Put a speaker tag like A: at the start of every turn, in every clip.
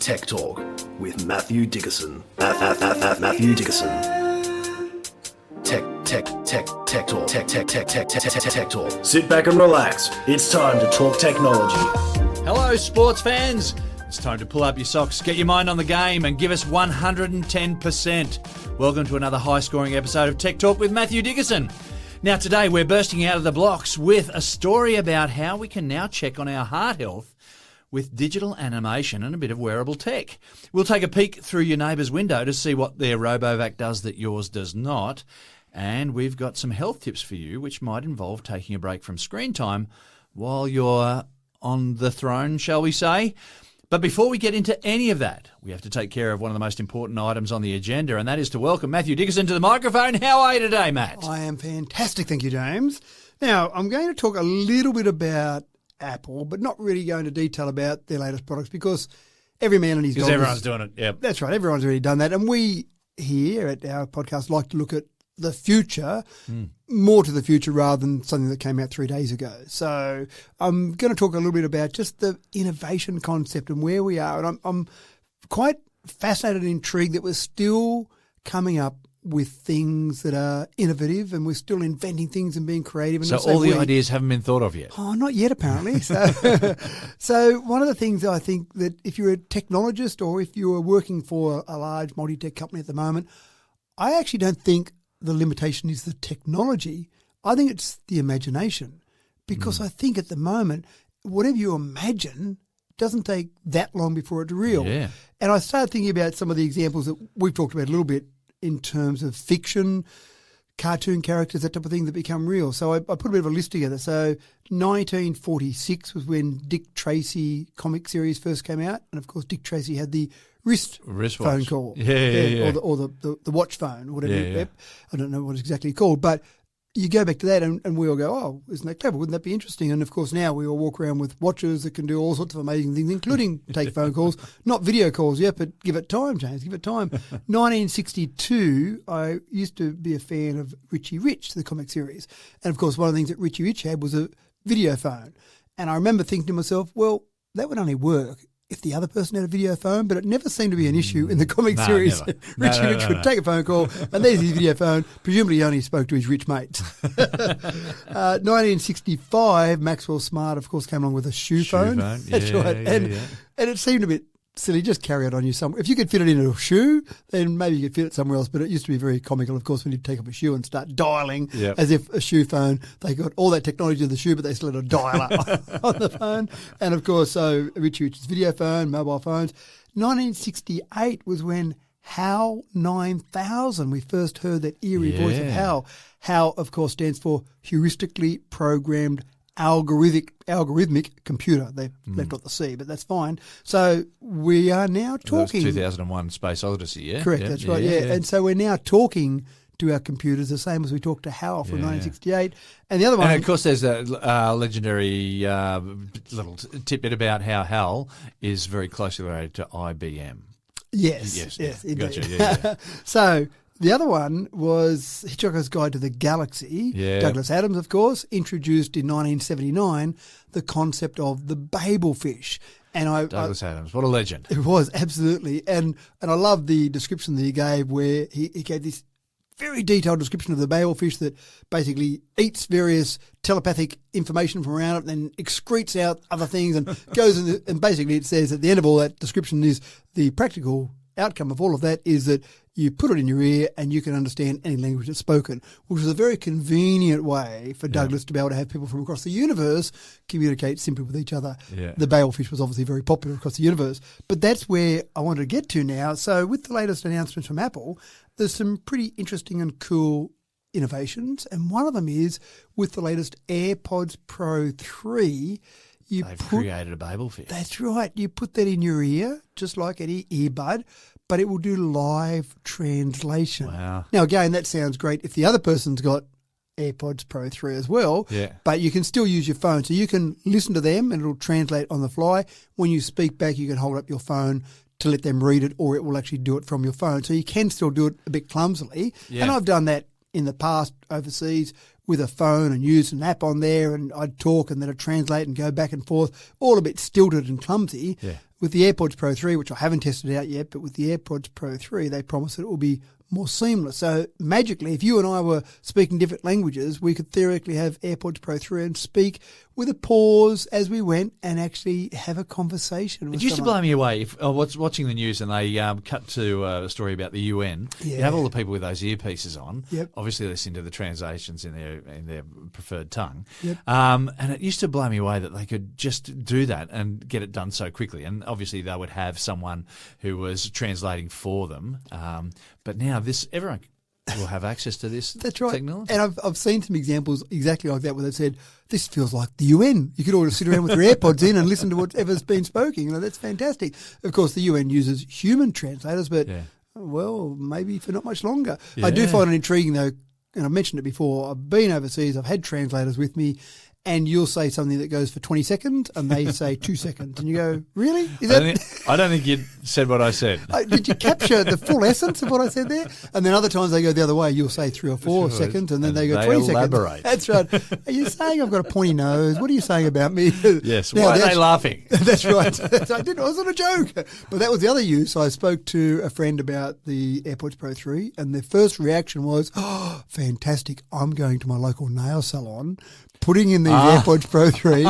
A: Tech Talk with Matthew Dickerson. Matthew Dickerson. Tech Talk. Sit back and relax. It's time to talk technology.
B: Hello, sports fans. It's time to pull up your socks, get your mind on the game, and give us 110%. Welcome to another high-scoring episode of Tech Talk with Matthew Dickerson. Now, today we're bursting out of the blocks with a story about how we can now check on our heart health with digital animation and a bit of wearable tech. We'll take a peek through your neighbour's window to see what their RoboVac does that yours does not. And we've got some health tips for you, which might involve taking a break from screen time while you're on the throne, shall we say. But before we get into any of that, we have to take care of one of the most important items on the agenda, and that is to welcome Matthew Dickerson to the microphone. How are you today, Matt?
C: I am fantastic, thank you, James. Now, I'm going to talk a little bit about Apple, but not really go into detail about their latest products because every man and his dog.
B: Because everyone's doing it, yeah.
C: That's right, everyone's already done that. And we here at our podcast like to look at the future, more to the future rather than something that came out 3 days ago. So I'm going to talk a little bit about just the innovation concept and where we are. And I'm quite fascinated and intrigued that we're still coming up with things that are innovative and we're still inventing things and being creative. And
B: so all the ideas haven't been thought of yet?
C: Oh, not yet, apparently. So one of the things I think that if you're a technologist or if you're working for a large multi-tech company at the moment, I actually don't think the limitation is the technology. I think it's the imagination, because I think at the moment, whatever you imagine doesn't take that long before it's real.
B: Yeah.
C: And I started thinking about some of the examples that we've talked about a little bit in terms of fiction, cartoon characters, that type of thing that become real. So I put a bit of a list together. So 1946 was when Dick Tracy comic series first came out. And, of course, Dick Tracy had the wrist phone call.
B: Yeah.
C: Or the watch phone, whatever.
B: Yeah.
C: I don't know what it's exactly called. But you go back to that and we all go, oh, isn't that clever? Wouldn't that be interesting? And, of course, now we all walk around with watches that can do all sorts of amazing things, including take phone calls. Not video calls yet, but give it time, James, give it time. 1962, I used to be a fan of Richie Rich, the comic series. And, of course, one of the things that Richie Rich had was a video phone. And I remember thinking to myself, well, that would only work if the other person had a video phone, but it never seemed to be an issue in the comic series. Richie Rich would take a phone call, and there's his video phone. Presumably he only spoke to his rich mates. 1965, Maxwell Smart, of course, came along with a shoe phone. That's right. And it seemed a bit silly. Just carry it on you somewhere. If you could fit it into a shoe, then maybe you could fit it somewhere else. But it used to be very comical, of course, when you'd take off a shoe and start dialing as if a shoe phone. They got all that technology in the shoe, but they still had a dialer on the phone. And, of course, so Rich's video phone, mobile phones. 1968 was when HAL 9000, we first heard that eerie voice of HAL. HAL, of course, stands for Heuristically Programmed Algorithmic Computer. They left out the C, but that's fine. So we are now talking.
B: That was 2001 Space Odyssey, yeah?
C: Correct, that's right, yeah. And so we're now talking to our computers the same as we talked to HAL from 1968. And the other one.
B: And, of course, there's a legendary little tidbit about how HAL is very closely related to IBM.
C: Yes, indeed.
B: Gotcha, yeah.
C: So the other one was Hitchhiker's Guide to the Galaxy.
B: Yeah.
C: Douglas Adams, of course, introduced in 1979 the concept of the Babel fish. And
B: Douglas Adams, what a legend.
C: It was, absolutely. And I love the description that he gave where he gave this very detailed description of the Babel fish that basically eats various telepathic information from around it and then excretes out other things and goes in and basically it says at the end of all that description is the practical outcome of all of that is that you put it in your ear and you can understand any language that's spoken, which is a very convenient way for Douglas to be able to have people from across the universe communicate simply with each other.
B: Yeah.
C: The Babelfish was obviously very popular across the universe. But that's where I wanted to get to now. So with the latest announcements from Apple, there's some pretty interesting and cool innovations. And one of them is with the latest AirPods Pro 3,
B: They've created a Babelfish.
C: That's right. You put that in your ear, just like any earbud, but it will do live translation.
B: Wow.
C: Now, again, that sounds great if the other person's got AirPods Pro 3 as well, but you can still use your phone. So you can listen to them and it'll translate on the fly. When you speak back, you can hold up your phone to let them read it, or it will actually do it from your phone. So you can still do it a bit clumsily. Yeah. And I've done that in the past overseas with a phone and use an app on there, and I'd talk and then I'd translate and go back and forth, all a bit stilted and clumsy.
B: Yeah.
C: with the AirPods Pro 3, which I haven't tested out yet, but with the AirPods Pro 3, they promise that it will be more seamless. So magically, if you and I were speaking different languages, we could theoretically have AirPods Pro 3 and speak with a pause as we went and actually have a conversation with
B: It used
C: someone.
B: to blow me away. If I was watching the news and they cut to a story about the UN, you have all the people with those earpieces on.
C: Yep.
B: Obviously, listening to the translations in their preferred tongue.
C: Yep.
B: And it used to blow me away that they could just do that and get it done so quickly. And obviously, they would have someone who was translating for them. But now everyone will have access to this
C: That's right.
B: technology.
C: And I've seen some examples exactly like that where they said, this feels like the UN. You could all just sit around with your AirPods in and listen to whatever's been spoken. You know, that's fantastic. Of course, the UN uses human translators, but, well, maybe for not much longer. I do find it intriguing, though, and I've mentioned it before. I've been overseas. I've had translators with me. And you'll say something that goes for 20 seconds and they say 2 seconds. And you go, really?
B: I don't think you said what I said.
C: Did you capture the full essence of what I said there? And then other times they go the other way. You'll say 3 or 4 seconds and then they go 20
B: elaborate.
C: seconds. That's right. Are you saying I've got a pointy nose? What are you saying about me?
B: Yes.
C: Now,
B: Why are they laughing?
C: That's right. It wasn't a joke. But that was the other use. I spoke to a friend about the AirPods Pro 3 and their first reaction was, oh, fantastic. I'm going to my local nail salon, putting in these AirPods Pro 3,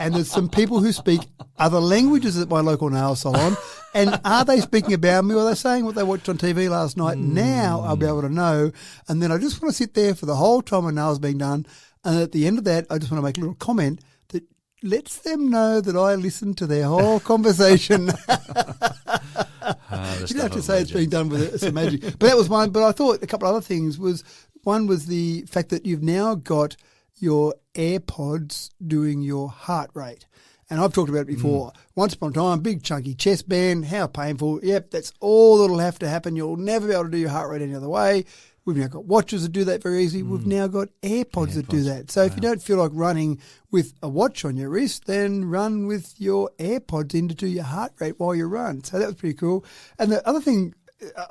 C: and there's some people who speak other languages at my local nail salon, and are they speaking about me or are they saying what they watched on TV last night? Now I'll be able to know, and then I just want to sit there for the whole time my nail's being done, and at the end of that, I just want to make a little comment that lets them know that I listened to their whole conversation. You don't have to say it's being done with some magic. But that was one. But I thought a couple of other things was, one was the fact that you've now got your AirPods doing your heart rate. And I've talked about it before. Once upon a time, big chunky chest band, how painful. Yep, that's all that'll have to happen. You'll never be able to do your heart rate any other way. We've now got watches that do that very easily. We've now got AirPods that do that. So if you don't feel like running with a watch on your wrist, then run with your AirPods in to do your heart rate while you run. So that was pretty cool. And the other thing,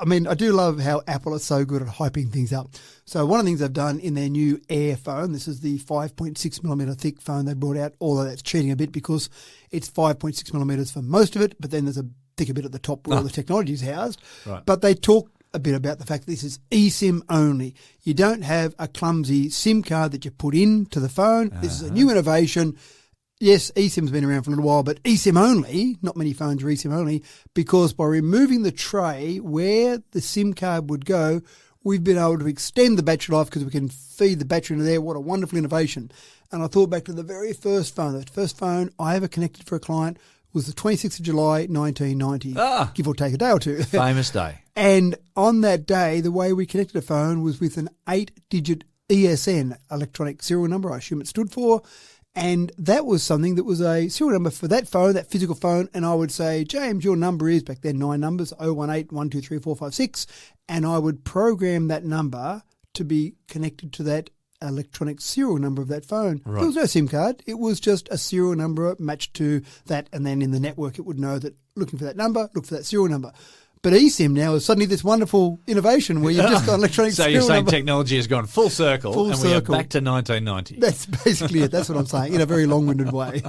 C: I mean, I do love how Apple is so good at hyping things up. So one of the things they've done in their new Air phone, this is the 5.6 millimeter thick phone they brought out, although that's cheating a bit because it's 5.6 millimeters for most of it, but then there's a thicker bit at the top where all the technology is housed. Right. But they talk a bit about the fact that this is eSIM only. You don't have a clumsy SIM card that you put into the phone. This is a new innovation. Yes, eSIM's been around for a little while, but eSIM only, not many phones are eSIM only, because by removing the tray where the SIM card would go, we've been able to extend the battery life because we can feed the battery into there. What a wonderful innovation. And I thought back to the very first phone. The first phone I ever connected for a client was the 26th of July, 1990, give or take a day or two.
B: Famous day.
C: And on that day, the way we connected a phone was with an 8-digit ESN, electronic serial number, I assume it stood for. And that was something that was a serial number for that phone, that physical phone. And I would say, James, your number is, back then 9 numbers, 018 123 456. And I would program that number to be connected to that electronic serial number of that phone. Right. There was no SIM card. It was just a serial number matched to that. And then in the network, it would know that looking for that number, look for that serial number. But eSIM now is suddenly this wonderful innovation where you've just got electronic
B: so
C: serial
B: you're saying
C: number.
B: Technology has gone full circle we are back to 1990.
C: That's basically it. That's what I'm saying in a very long-winded way.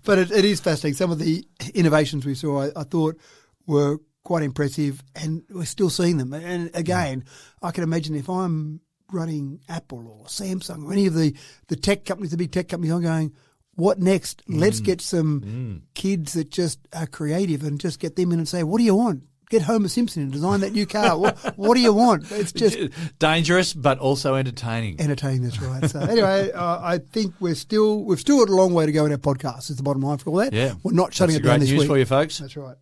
C: But it is fascinating. Some of the innovations we saw I thought were quite impressive, and we're still seeing them. And again, I can imagine if I'm running Apple or Samsung or any of the tech companies, the big tech companies, I'm going, what next? Let's get some kids that just are creative and just get them in and say, what do you want? Get Homer Simpson and design that new car. What do you want? It's just
B: dangerous, but also entertaining.
C: Entertaining, that's right. So anyway, I think we've still got a long way to go in our podcast. Is the bottom line for all that.
B: Yeah,
C: we're not shutting it down this week.
B: Great news for you, folks.
C: That's right.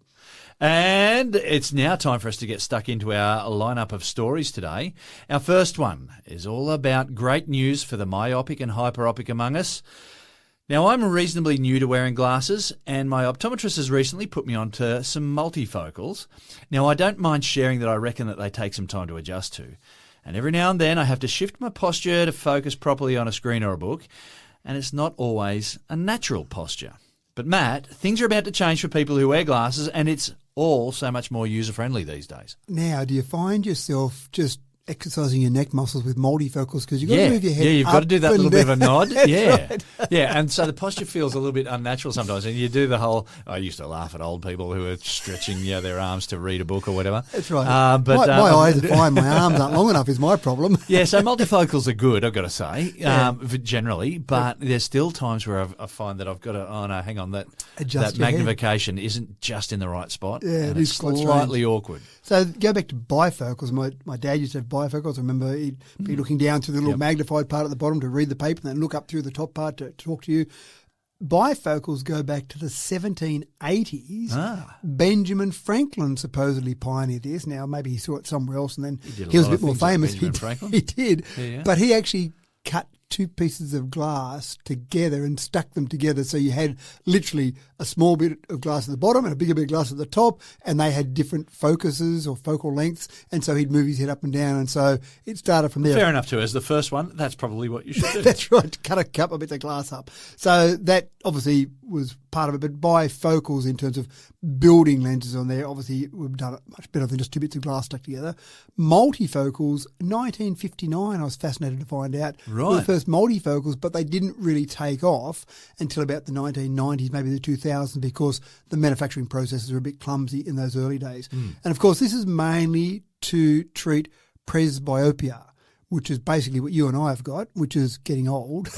B: And it's now time for us to get stuck into our lineup of stories today. Our first one is all about great news for the myopic and hyperopic among us. Now, I'm reasonably new to wearing glasses, and my optometrist has recently put me onto some multifocals. Now, I don't mind sharing that I reckon that they take some time to adjust to. And every now and then I have to shift my posture to focus properly on a screen or a book, and it's not always a natural posture. But Matt, things are about to change for people who wear glasses, and it's all so much more user-friendly these days.
C: Now, do you find yourself just exercising your neck muscles with multifocals because you've got to move your head
B: you've
C: up
B: got to do that
C: and
B: little bit of a nod.
C: Right.
B: Yeah, and so the posture feels a little bit unnatural sometimes, and you do the whole. I used to laugh at old people who are stretching their arms to read a book or whatever.
C: That's right.
B: But
C: my eyes are fine. My arms aren't long enough is my problem.
B: Yeah, so multifocals are good, I've got to say, generally, but there's still times where I find that I've got to, oh no, hang on, that magnification isn't just in the right spot.
C: Yeah, it is quite
B: slightly awkward.
C: So go back to bifocals. My dad used to have bifocals. I remember he'd be looking down through the little magnified part at the bottom to read the paper and then look up through the top part to talk to you. Bifocals go back to the 1780s. Benjamin Franklin supposedly pioneered this. Now, maybe he saw it somewhere else and then he was a bit more famous. He did. Yeah. But he actually cut two pieces of glass together and stuck them together. So you had literally a small bit of glass at the bottom and a bigger bit of glass at the top, and they had different focuses or focal lengths. And so he'd move his head up and down. And so it started from there.
B: Fair enough, too. As the first one, that's probably what you should do.
C: That's right. Cut a couple of bits of glass up. So that obviously was part of it. But bifocals in terms of building lenses on there, obviously we've done it much better than just two bits of glass stuck together. Multifocals, 1959, I was fascinated to find out.
B: Right.
C: Were the first multifocals, but they didn't really take off until about the 1990s, maybe the 2000s, because the manufacturing processes were a bit clumsy in those early days. And of course, this is mainly to treat presbyopia, which is basically what you and I have got, which is getting old.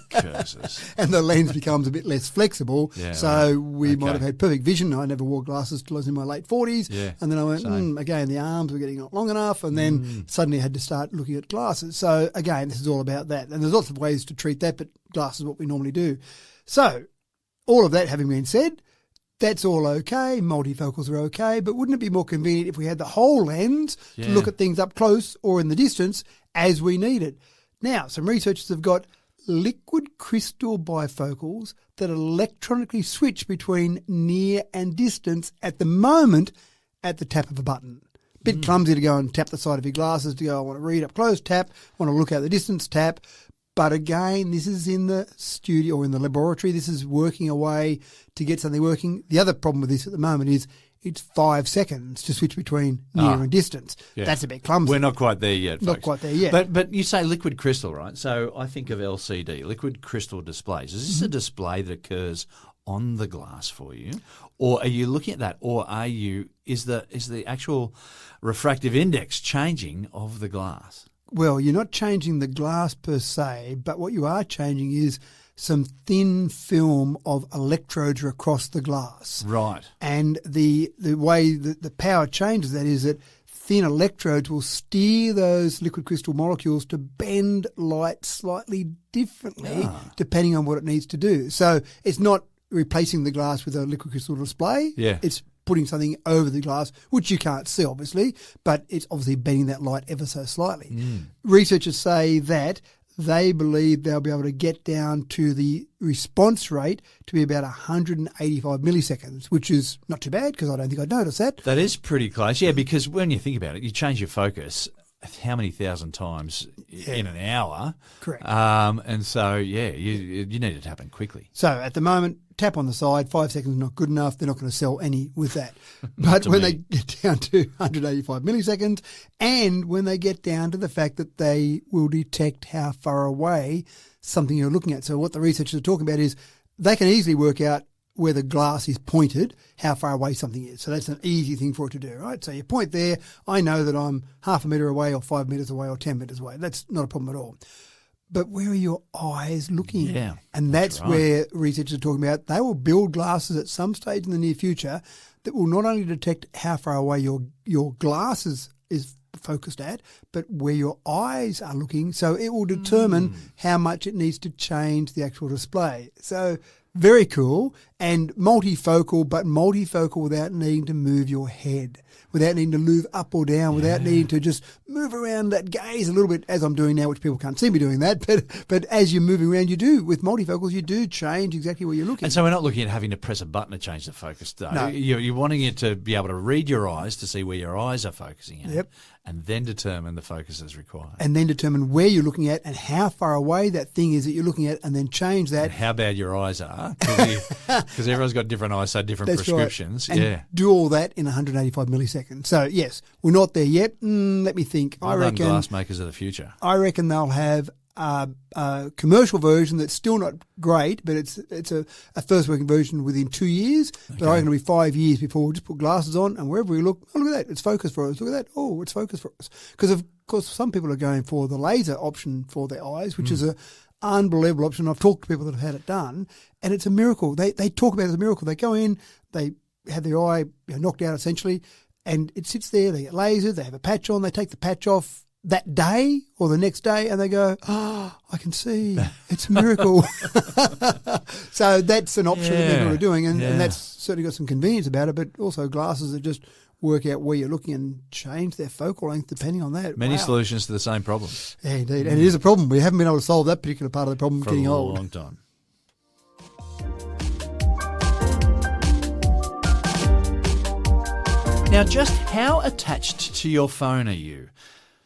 B: Curses.
C: And the lens becomes a bit less flexible. Yeah, so we might have had perfect vision. I never wore glasses till I was in my late 40s. Yeah, and then I went, again, the arms were getting not long enough. And then suddenly I had to start looking at glasses. So again, this is all about that. And there's lots of ways to treat that, but glasses is what we normally do. So all of that having been said, that's all okay. Multifocals are okay. But wouldn't it be more convenient if we had the whole lens to look at things up close or in the distance as we need it? Now, some researchers have got liquid crystal bifocals that electronically switch between near and distance at the moment at the tap of a button. Bit clumsy to go and tap the side of your glasses to go, I want to read up close, tap. I want to look out the distance, tap. But again, this is in the studio or in the laboratory. This is working away to get something working. The other problem with this at the moment is it's 5 seconds to switch between near and distance. Yeah. That's a bit clumsy.
B: We're not quite there yet, folks.
C: Not quite there yet.
B: But you say liquid crystal, right? So I think of LCD, liquid crystal displays. Is this a display that occurs on the glass for you? Or are you looking at that? Or is the actual refractive index changing of the glass?
C: Well, you're not changing the glass per se, but what you are changing is some thin film of electrodes across the glass.
B: Right.
C: And the way that the power changes that is that thin electrodes will steer those liquid crystal molecules to bend light slightly differently depending on what it needs to do. So it's not replacing the glass with a liquid crystal display. Yeah. It's putting something over the glass, which you can't see, obviously, but it's obviously bending that light ever so slightly. Researchers say that they believe they'll be able to get down to the response rate to be about 185 milliseconds, which is not too bad because I don't think I'd notice that.
B: That is pretty close, yeah, because when you think about it, you change your focus how many thousand times in an hour.
C: Correct.
B: And so, you need it to happen quickly.
C: So at the moment, tap on the side, 5 seconds is not good enough. They're not going to sell any with that. But when they get down to 185 milliseconds and when they get down to the fact that they will detect how far away something you're looking at. So what the researchers are talking about is they can easily work out where the glass is pointed, how far away something is. So that's an easy thing for it to do, right? So you point there, I know that I'm half a metre away or 5 metres away or 10 metres away. That's not a problem at all. But where are your eyes looking?
B: Yeah,
C: and that's right. Where researchers are talking about they will build glasses at some stage in the near future that will not only detect how far away your glasses is focused at, but where your eyes are looking. So it will determine how much it needs to change the actual display. So very cool and multifocal, but multifocal without needing to move your head, without needing to move up or down, without needing to just move around that gaze a little bit, as I'm doing now, which people can't see me doing that. But as you're moving around, you do. With multifocals, you do change exactly where you're looking.
B: And so we're not looking at having to press a button to change the focus, though. No. You're wanting it to be able to read your eyes to see where your eyes are focusing at.
C: Yep.
B: And then determine the focus as required.
C: And then determine where you're looking at and how far away that thing is that you're looking at, and then change that.
B: And how bad your eyes are. Because everyone's got different eyes, so different
C: That's
B: prescriptions.
C: right. And do all that in 185 milliseconds. So, yes, we're not there yet. Let me think. I reckon
B: glass makers of the future.
C: I reckon they'll have a commercial version that's still not great, but it's a first working version within 2 years. Okay. But I reckon it'll be 5 years before we'll just put glasses on, and wherever we look, oh, look at that, it's focused for us. Look at that, oh, it's focused for us. Because, of course, some people are going for the laser option for their eyes, which is a unbelievable option. I've talked to people that have had it done, and it's a miracle. They talk about it as a miracle. They go in, they have their eye knocked out essentially, and it sits there. They get lasered, they have a patch on, they take the patch off that day or the next day, and they go, oh, I can see. It's a miracle. So that's an option that people are doing, and that's certainly got some convenience about it, but also glasses that just work out where you're looking and change their focal length depending on that.
B: Many solutions to the same problem.
C: Yeah, indeed. And it is a problem. We haven't been able to solve that particular part of the problem
B: for
C: getting
B: a
C: old.
B: long time. Now, just how attached to your phone are you?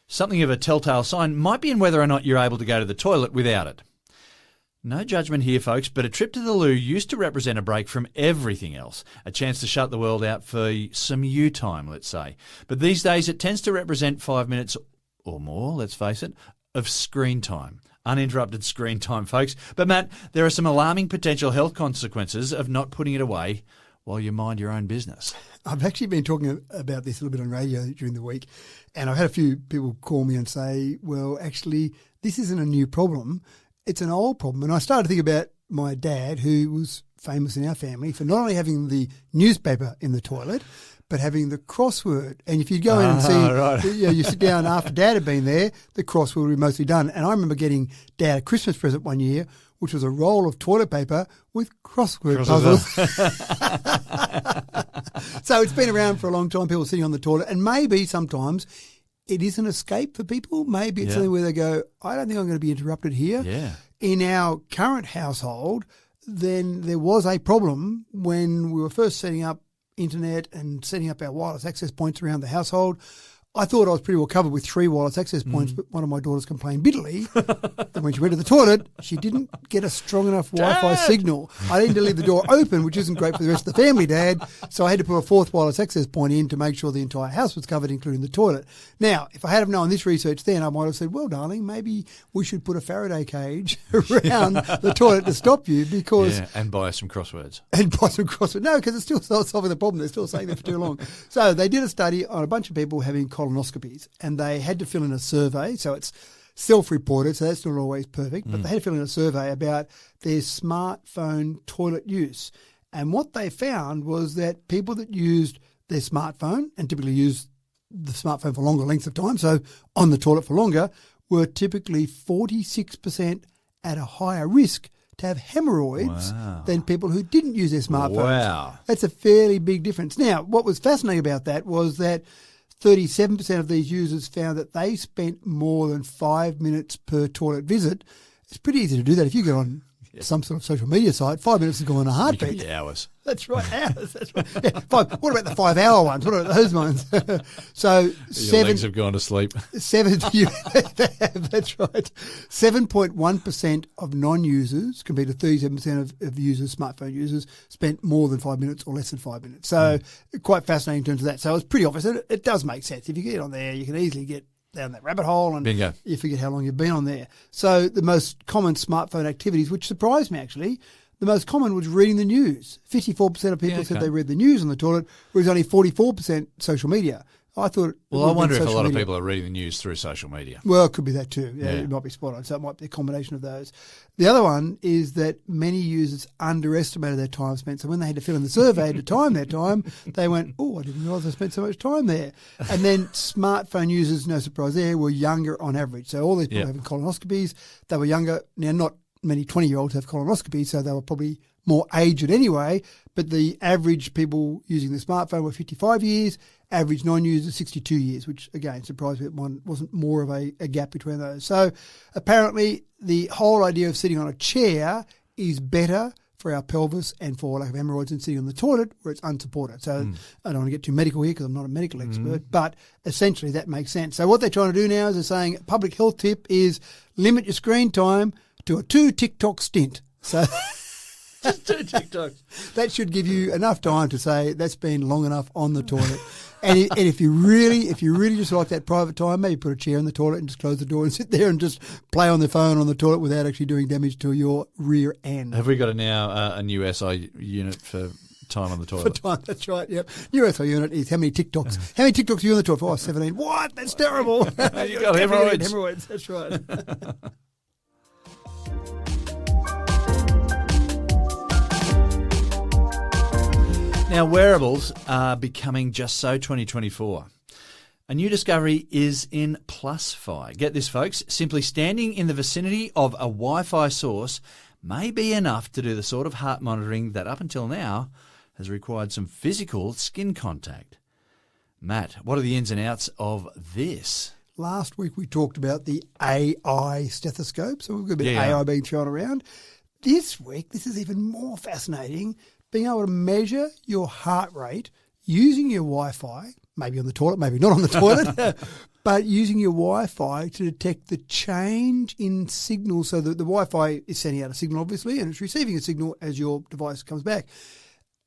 B: Something of a telltale sign might be in whether or not you're able to go to the toilet without it. No judgment here, folks, but a trip to the loo used to represent a break from everything else, a chance to shut the world out for some you time, let's say. But these days it tends to represent 5 minutes or more, let's face it, of screen time. Uninterrupted screen time, folks. But Matt, there are some alarming potential health consequences of not putting it away while you mind your own business.
C: I've actually been talking about this a little bit on radio during the week, and I've had a few people call me and say, well, actually, this isn't a new problem. It's an old problem. And I started to think about my dad, who was famous in our family for not only having the newspaper in the toilet, but having the crossword. And if you go in and see, you sit down after Dad had been there, the crossword would be mostly done. And I remember getting Dad a Christmas present one year, which was a roll of toilet paper with crossword puzzles. So it's been around for a long time, people sitting on the toilet. And maybe sometimes it is an escape for people. Maybe it's something where they go, I don't think I'm going to be interrupted here.
B: Yeah.
C: In our current household, then there was a problem when we were first setting up internet and setting up our wireless access points around the household. I thought I was pretty well covered with 3 wireless access points, but one of my daughters complained bitterly that when she went to the toilet, she didn't get a strong enough Wi-Fi signal. I needed to leave the door open, which isn't great for the rest of the family, Dad. So I had to put a 4th wireless access point in to make sure the entire house was covered, including the toilet. Now, if I had have known this research then, I might have said, well, darling, maybe we should put a Faraday cage around the toilet to stop you because...
B: Yeah, and buy some crosswords.
C: No, because it's still solving the problem. They're still saying that for too long. So they did a study on a bunch of people having colonoscopies, and they had to fill in a survey. So it's self-reported, so that's not always perfect, but they had to fill in a survey about their smartphone toilet use. And what they found was that people that used their smartphone, and typically used the smartphone for longer lengths of time, so on the toilet for longer, were typically 46% at a higher risk to have hemorrhoids than people who didn't use their smartphones.
B: Wow.
C: That's a fairly big difference. Now, what was fascinating about that was that 37% of these users found that they spent more than 5 minutes per toilet visit. It's pretty easy to do that. If you go on some sort of social media site, 5 minutes is going a heartbeat.
B: You can hours.
C: That's right, hours. That's right. Yeah, what about the 5 hour ones? What about those ones? So
B: Your legs have gone to sleep.
C: That's right. 7.1% of non-users compared to 37% of users, smartphone users, spent more than 5 minutes or less than 5 minutes. So quite fascinating in terms of that. So it's pretty obvious. It does make sense. If you get on there, you can easily get down that rabbit hole and
B: Bingo.
C: You forget how long you've been on there. So the most common smartphone activities, which surprised me actually, the most common was reading the news. 54% of people said they read the news on the toilet, whereas only 44% social media. I thought.
B: Well, I wonder if a lot of people are reading the news through social media.
C: Well, it could be that too. Yeah, it might be spot on. So it might be a combination of those. The other one is that many users underestimated their time spent. So when they had to fill in the survey to time their time, they went, oh, I didn't realise I spent so much time there. And then smartphone users, no surprise there, were younger on average. So all these people having colonoscopies, they were younger. Now, not many 20-year-olds have colonoscopies, so they were probably more aged anyway, but the average people using the smartphone were 55 years, average non-users 62 years, which again surprised me that one wasn't more of a gap between those. So apparently the whole idea of sitting on a chair is better for our pelvis and for lack of hemorrhoids than sitting on the toilet where it's unsupported. So I don't want to get too medical here because I'm not a medical expert, but essentially that makes sense. So what they're trying to do now is they're saying a public health tip is limit your screen time to a 2 TikTok stint. So
B: Just 2 TikToks.
C: That should give you enough time to say that's been long enough on the toilet. And if you really just like that private time, maybe put a chair in the toilet and just close the door and sit there and just play on the phone on the toilet without actually doing damage to your rear end.
B: Have we got a new SI unit for time on the toilet?
C: For time, that's right, yep. New SI unit is how many TikToks? How many TikToks are you on the toilet for? Oh, 17. What? That's terrible.
B: You got hemorrhoids.
C: Hemorrhoids, that's right.
B: Now, wearables are becoming just so 2024. A new discovery is in Plus-Fi. Get this, folks. Simply standing in the vicinity of a Wi-Fi source may be enough to do the sort of heart monitoring that up until now has required some physical skin contact. Matt, what are the ins and outs of this?
C: Last week we talked about the AI stethoscope, so we've got a bit of AI being thrown around. This week, this is even more fascinating, being able to measure your heart rate using your Wi-Fi, maybe on the toilet, maybe not on the toilet, but using your Wi-Fi to detect the change in signal. So that the Wi-Fi is sending out a signal, obviously, and it's receiving a signal as your device comes back.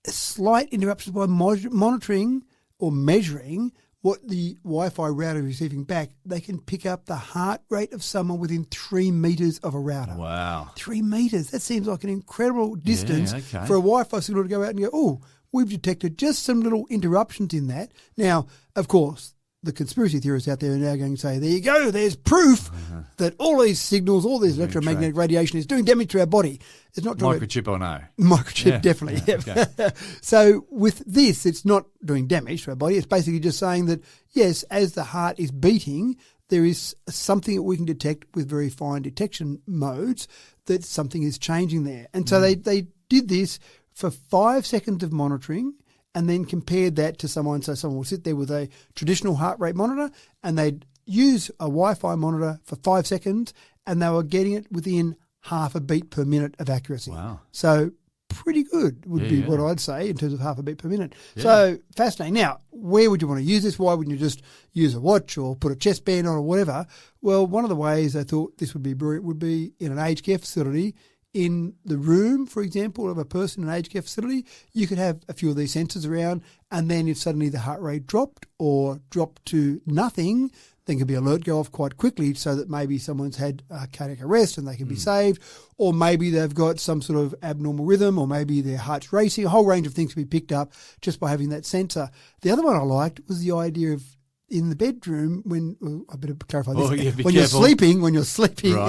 C: Slight interruptions by monitoring or measuring what the Wi-Fi router is receiving back, they can pick up the heart rate of someone within 3 meters of a router.
B: Wow.
C: 3 meters. That seems like an incredible distance for a Wi-Fi signal to go out and go, oh, we've detected just some little interruptions in that. Now, of course, the conspiracy theorists out there are now going to say, there you go, there's proof that all these signals, all this electromagnetic radiation is doing damage to our body. It's not
B: microchip or no?
C: Microchip, definitely. Yeah. Okay. So with this, it's not doing damage to our body. It's basically just saying that, yes, as the heart is beating, there is something that we can detect with very fine detection modes that something is changing there. And so they did this for 5 seconds of monitoring, and then compared that to someone. So someone will sit there with a traditional heart rate monitor and they'd use a Wi-Fi monitor for 5 seconds and they were getting it within half a beat per minute of accuracy.
B: Wow.
C: So pretty good would be what I'd say in terms of half a beat per minute.
B: Yeah.
C: So fascinating. Now, where would you want to use this? Why wouldn't you just use a watch or put a chest band on or whatever? Well, one of the ways I thought this would be brilliant would be in an aged care facility. In the room, for example, of a person in an aged care facility, you could have a few of these sensors around, and then if suddenly the heart rate dropped or dropped to nothing, then could be alert go off quite quickly so that maybe someone's had cardiac arrest and they can be saved, or maybe they've got some sort of abnormal rhythm, or maybe their heart's racing. A whole range of things can be picked up just by having that sensor. The other one I liked was the idea of in the bedroom I better clarify this. When you're sleeping in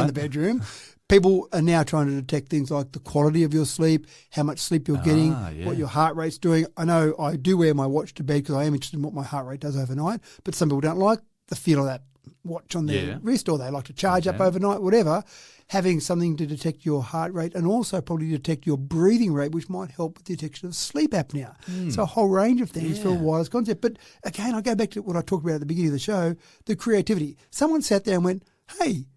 C: the bedroom, people are now trying to detect things like the quality of your sleep, how much sleep you're getting, what your heart rate's doing. I know I do wear my watch to bed because I am interested in what my heart rate does overnight, but some people don't like the feel of that watch on their wrist, or they like to charge up overnight, whatever. Having something to detect your heart rate and also probably detect your breathing rate, which might help with the detection of sleep apnea. So a whole range of things for a wireless concept. But again, I go back to what I talked about at the beginning of the show, the creativity. Someone sat there and went, hey,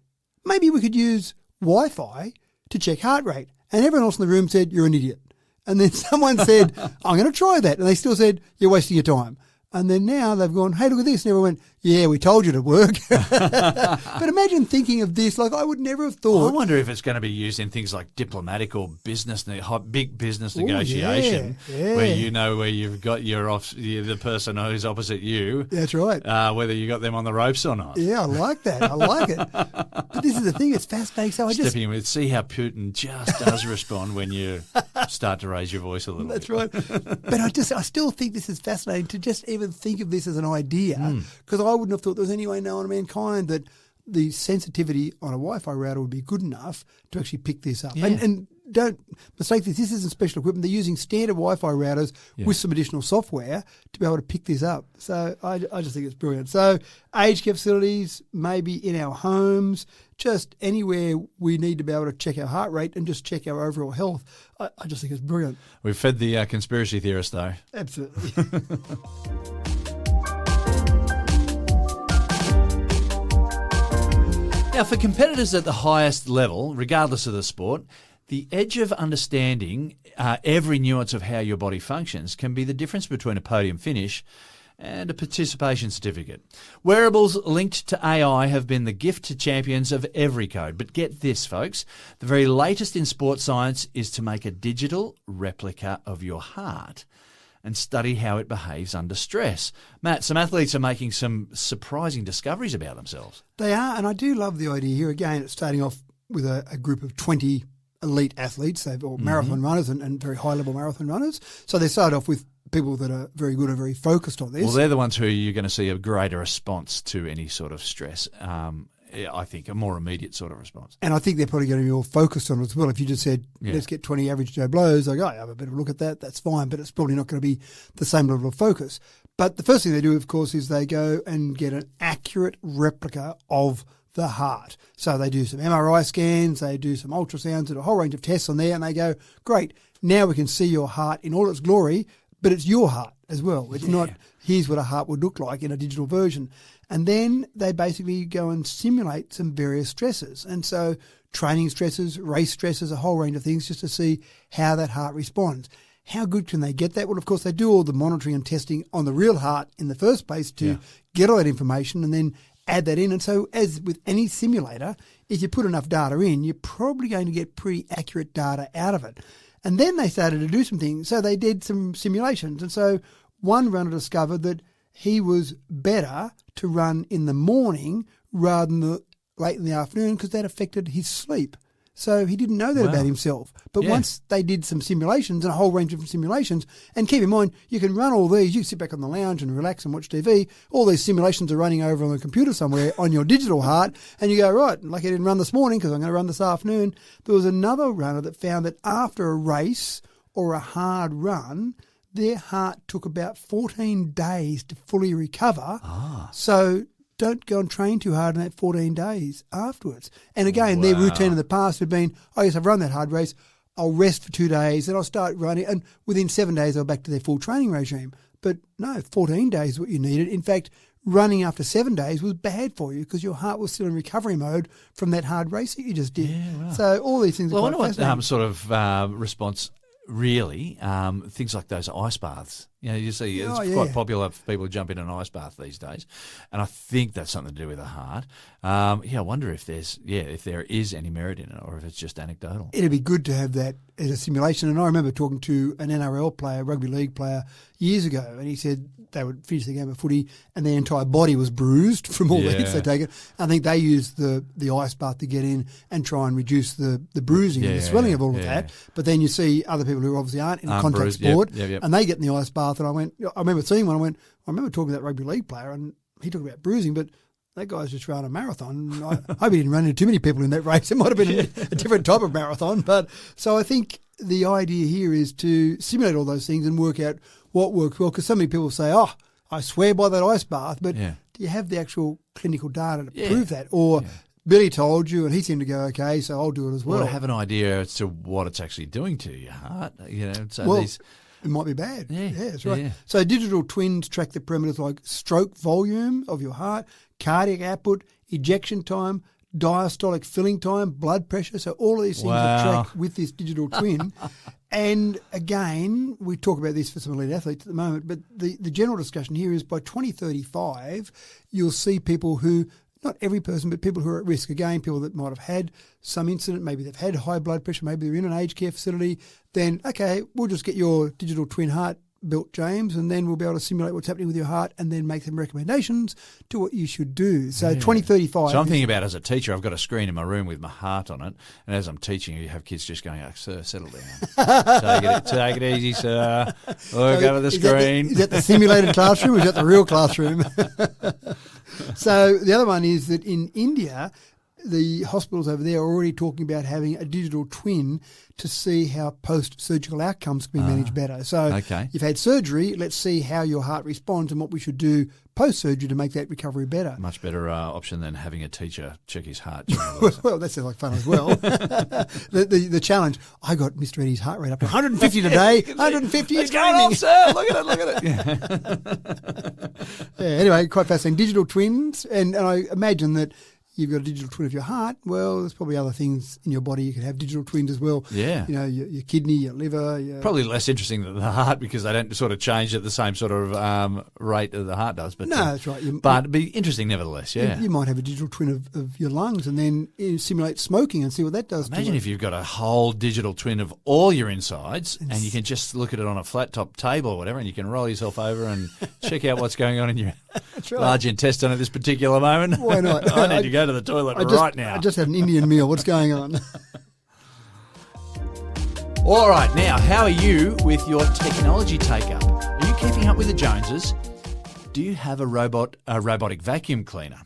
C: maybe we could use Wi-Fi to check heart rate. And everyone else in the room said, you're an idiot. And then someone said, I'm going to try that. And they still said, you're wasting your time. And then now they've gone, hey, look at this. And everyone went, yeah, we told you to work. But imagine thinking of this, like I would never have thought.
B: I wonder if it's going to be used in things like diplomatic or business, big business negotiation, where you've got the person who's opposite you.
C: That's right.
B: Whether you got them on the ropes or not.
C: Yeah, I like that. I like it. But this is the thing, it's fascinating. So
B: Stepping in with, see how Putin just does respond when you start to raise your voice a little bit.
C: That's right. But I still think this is fascinating to just even think of this as an idea, because I wouldn't have thought there was any way known to mankind that the sensitivity on a Wi-Fi router would be good enough to actually pick this up. Yeah. And don't mistake this. This isn't special equipment. They're using standard Wi-Fi routers with some additional software to be able to pick this up. So I just think it's brilliant. So aged care facilities, maybe in our homes, just anywhere we need to be able to check our heart rate and just check our overall health. I just think it's brilliant.
B: We've fed the conspiracy theorists, though.
C: Absolutely.
B: Now, for competitors at the highest level, regardless of the sport, the edge of understanding every nuance of how your body functions can be the difference between a podium finish and a participation certificate. Wearables linked to AI have been the gift to champions of every code. But get this, folks, the very latest in sports science is to make a digital replica of your heart and study how it behaves under stress. Matt, some athletes are making some surprising discoveries about themselves.
C: They are, and I do love the idea here. Again, it's starting off with a group of 20 elite athletes. They've all marathon runners and very high-level marathon runners. So they start off with people that are very good and very focused on this.
B: Well, they're the ones who you're going to see a greater response to any sort of stress. I think a more immediate sort of response.
C: And I think they're probably going to be more focused on it as well. If you just said, let's get 20 average Joe Blows, I go, I have a better look at that, that's fine, but it's probably not going to be the same level of focus. But the first thing they do, of course, is they go and get an accurate replica of the heart. So they do some MRI scans, they do some ultrasounds and a whole range of tests on there, and they go, great, now we can see your heart in all its glory, but it's your heart as well. It's not, here's what a heart would look like in a digital version. And then they basically go and simulate some various stresses. And so training stresses, race stresses, a whole range of things just to see how that heart responds. How good can they get that? Well, of course, they do all the monitoring and testing on the real heart in the first place to get all that information and then add that in. And so as with any simulator, if you put enough data in, you're probably going to get pretty accurate data out of it. And then they started to do some things. So they did some simulations. And so one runner discovered that he was better to run in the morning rather than late in the afternoon because that affected his sleep. So he didn't know that about himself. But once they did some simulations and a whole range of simulations, and keep in mind, you can run all these, you sit back on the lounge and relax and watch TV, all these simulations are running over on the computer somewhere on your digital heart, and you go, right, like I didn't run this morning because I'm going to run this afternoon. There was another runner that found that after a race or a hard run, their heart took about 14 days to fully recover. So don't go and train too hard in that 14 days afterwards. And again, their routine in the past had been, oh yes, I've run that hard race, I'll rest for 2 days, then I'll start running, and within 7 days they're back to their full training regime. But no, 14 days is what you needed. In fact, running after 7 days was bad for you because your heart was still in recovery mode from that hard race that you just did. Yeah, wow. So all these things are quite fascinating.
B: I wonder what sort of response really, things like those ice baths. You know, you see it's quite popular for people to jump in an ice bath these days, and I think that's something to do with the heart. I wonder if there is any merit in it, or if it's just anecdotal.
C: It'd be good to have that as a simulation. And I remember talking to an NRL player, rugby league player, years ago, and he said they would finish the game of footy and their entire body was bruised from all the hits they taken. I think they used the ice bath to get in and try and reduce the bruising and the swelling of all of that. But then you see other people who obviously aren't in contact sport, and they get in the ice bath. And I remember seeing one. I remember talking to that rugby league player, and he talked about bruising, but that guy's just ran a marathon. I hope he didn't run into too many people in that race. It might have been a different type of marathon. But so I think the idea here is to simulate all those things and work out what works well. Because so many people say, oh, I swear by that ice bath. But do you have the actual clinical data to prove that? Or Billy told you and he seemed to go, okay, so I'll do it as well.
B: Well, to have an idea as to what it's actually doing to your heart. So
C: it might be bad.
B: Yeah,
C: that's right. Yeah. So digital twins track the parameters like stroke volume of your heart, cardiac output, ejection time, diastolic filling time, blood pressure. So all of these things are tracked with this digital twin. And again, we talk about this for some elite athletes at the moment, but the general discussion here is by 2035, you'll see people who, not every person, but people who are at risk. Again, people that might have had some incident, maybe they've had high blood pressure, maybe they're in an aged care facility, then, okay, we'll just get your digital twin heart built, James, and then we'll be able to simulate what's happening with your heart and then make some recommendations to what you should do. So 2035.
B: So I'm thinking about as a teacher, I've got a screen in my room with my heart on it, and as I'm teaching, you have kids just going, oh, sir, settle down. Take it easy, sir. Look over the screen.
C: Is that the simulated classroom or is that the real classroom? So the other one is that in India, the hospitals over there are already talking about having a digital twin to see how post-surgical outcomes can be managed better. So you've had surgery, let's see how your heart responds and what we should do post-surgery to make that recovery better.
B: Much better option than having a teacher check his heart.
C: Well, that sounds like fun as well. The challenge, I got Mr. Eddie's heart rate up to 150 today, 150
B: It's going off, sir. Look at it.
C: Anyway, quite fascinating. Digital twins, and I imagine that you've got a digital twin of your heart. Well, there's probably other things in your body you could have digital twins as well.
B: Yeah.
C: You know, your kidney, your liver.
B: Probably less interesting than the heart because they don't sort of change at the same sort of rate that the heart does. But
C: no, that's right.
B: But it'd be interesting nevertheless, yeah.
C: You might have a digital twin of your lungs and then simulate smoking and see what that does.
B: Imagine if you've got a whole digital twin of all your insides and you can just look at it on a flat top table or whatever and you can roll yourself over and check out what's going on in your large intestine at this particular moment.
C: Why not?
B: I need to go to the toilet right now.
C: I just had an Indian meal. What's going on?
B: All right, now, how are you with your technology take-up? Are you keeping up with the Joneses? Do you have a robotic vacuum cleaner?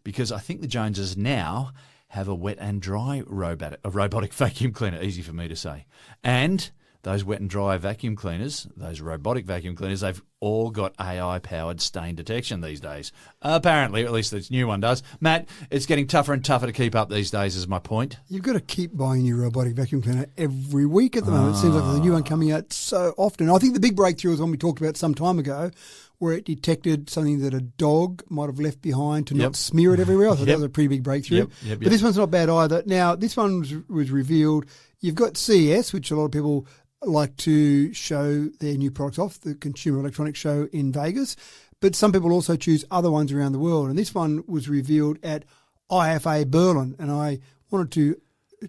B: Because I think the Joneses now have a wet and dry robotic vacuum cleaner. Easy for me to say. And those wet and dry vacuum cleaners, those robotic vacuum cleaners, they've all got AI-powered stain detection these days. Apparently, or at least this new one does. Matt, it's getting tougher and tougher to keep up these days is my point.
C: You've got to keep buying your robotic vacuum cleaner every week at the moment. It seems like there's a new one coming out so often. I think the big breakthrough was one we talked about some time ago where it detected something that a dog might have left behind to not smear it everywhere. I thought that was a pretty big breakthrough. But this one's not bad either. Now, this one was revealed. You've got CES, which a lot of people like to show their new products off, the Consumer Electronics Show in Vegas, but some people also choose other ones around the world. And this one was revealed at IFA Berlin, and I wanted to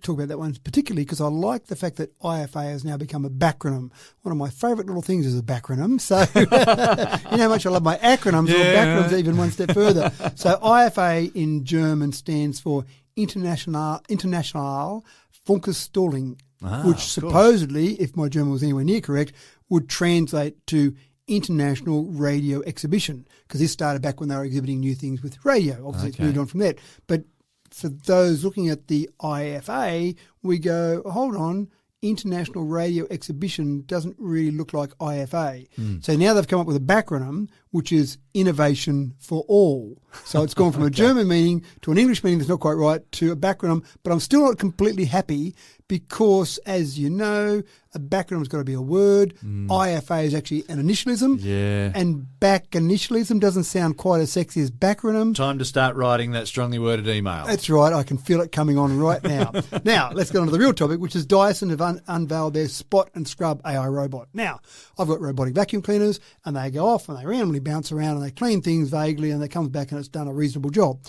C: talk about that one particularly because I like the fact that IFA has now become a backronym. One of my favourite little things is a backronym. So you know how much I love my acronyms. Or backronyms even one step further. So IFA in German stands for International Funkstalling, which supposedly, if my German was anywhere near correct, would translate to International Radio Exhibition, because this started back when they were exhibiting new things with radio. Obviously, it's moved on from that. But for those looking at the IFA, we go, hold on, International Radio Exhibition doesn't really look like IFA. So now they've come up with a backronym, which is Innovation for All. So it's gone from a German meaning to an English meaning that's not quite right to a backronym, but I'm still not completely happy because, as you know, a backronym's got to be a word. IFA is actually an initialism. Yeah. And back initialism doesn't sound quite as sexy as backronym.
B: Time to start writing that strongly worded email.
C: That's right. I can feel it coming on right now. Now, let's get on to the real topic, which is Dyson have unveiled their Spot+Scrub AI robot. Now, I've got robotic vacuum cleaners, and they go off and they randomly bounce around and they clean things vaguely and they come back and it's done a reasonable job.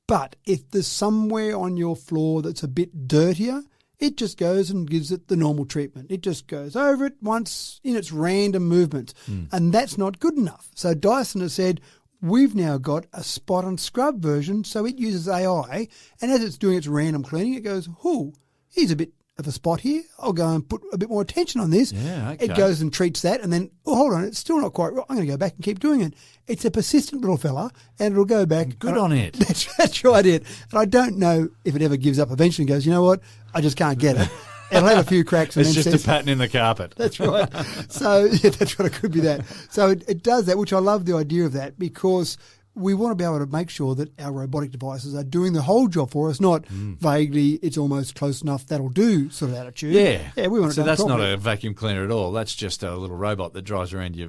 C: But if there's somewhere on your floor that's a bit dirtier, it just goes and gives it the normal treatment. It just goes over it once in its random movements. And that's not good enough. So Dyson has said, we've now got a Spot+Scrub version, so it uses AI, and as it's doing its random cleaning, it goes, here's a bit of a spot here. I'll go and put a bit more attention on this.
B: Yeah, okay.
C: It goes and treats that, and then, hold on, it's still not quite right. I'm going to go back and keep doing it. It's a persistent little fella, and it'll go back.
B: Good on it.
C: That's right, it. And I don't know if it ever gives up eventually and goes, you know what, I just can't get it. It'll have a few cracks. And
B: it's
C: then
B: just
C: says,
B: a pattern in the carpet.
C: That's right. So, yeah, that's right, it could be that. So it does that, which I love the idea of that, because we want to be able to make sure that our robotic devices are doing the whole job for us, not vaguely, it's almost close enough, that'll do sort of attitude.
B: Yeah.
C: We want
B: so
C: it done
B: that's
C: properly.
B: not a vacuum cleaner at all. That's just a little robot that drives around your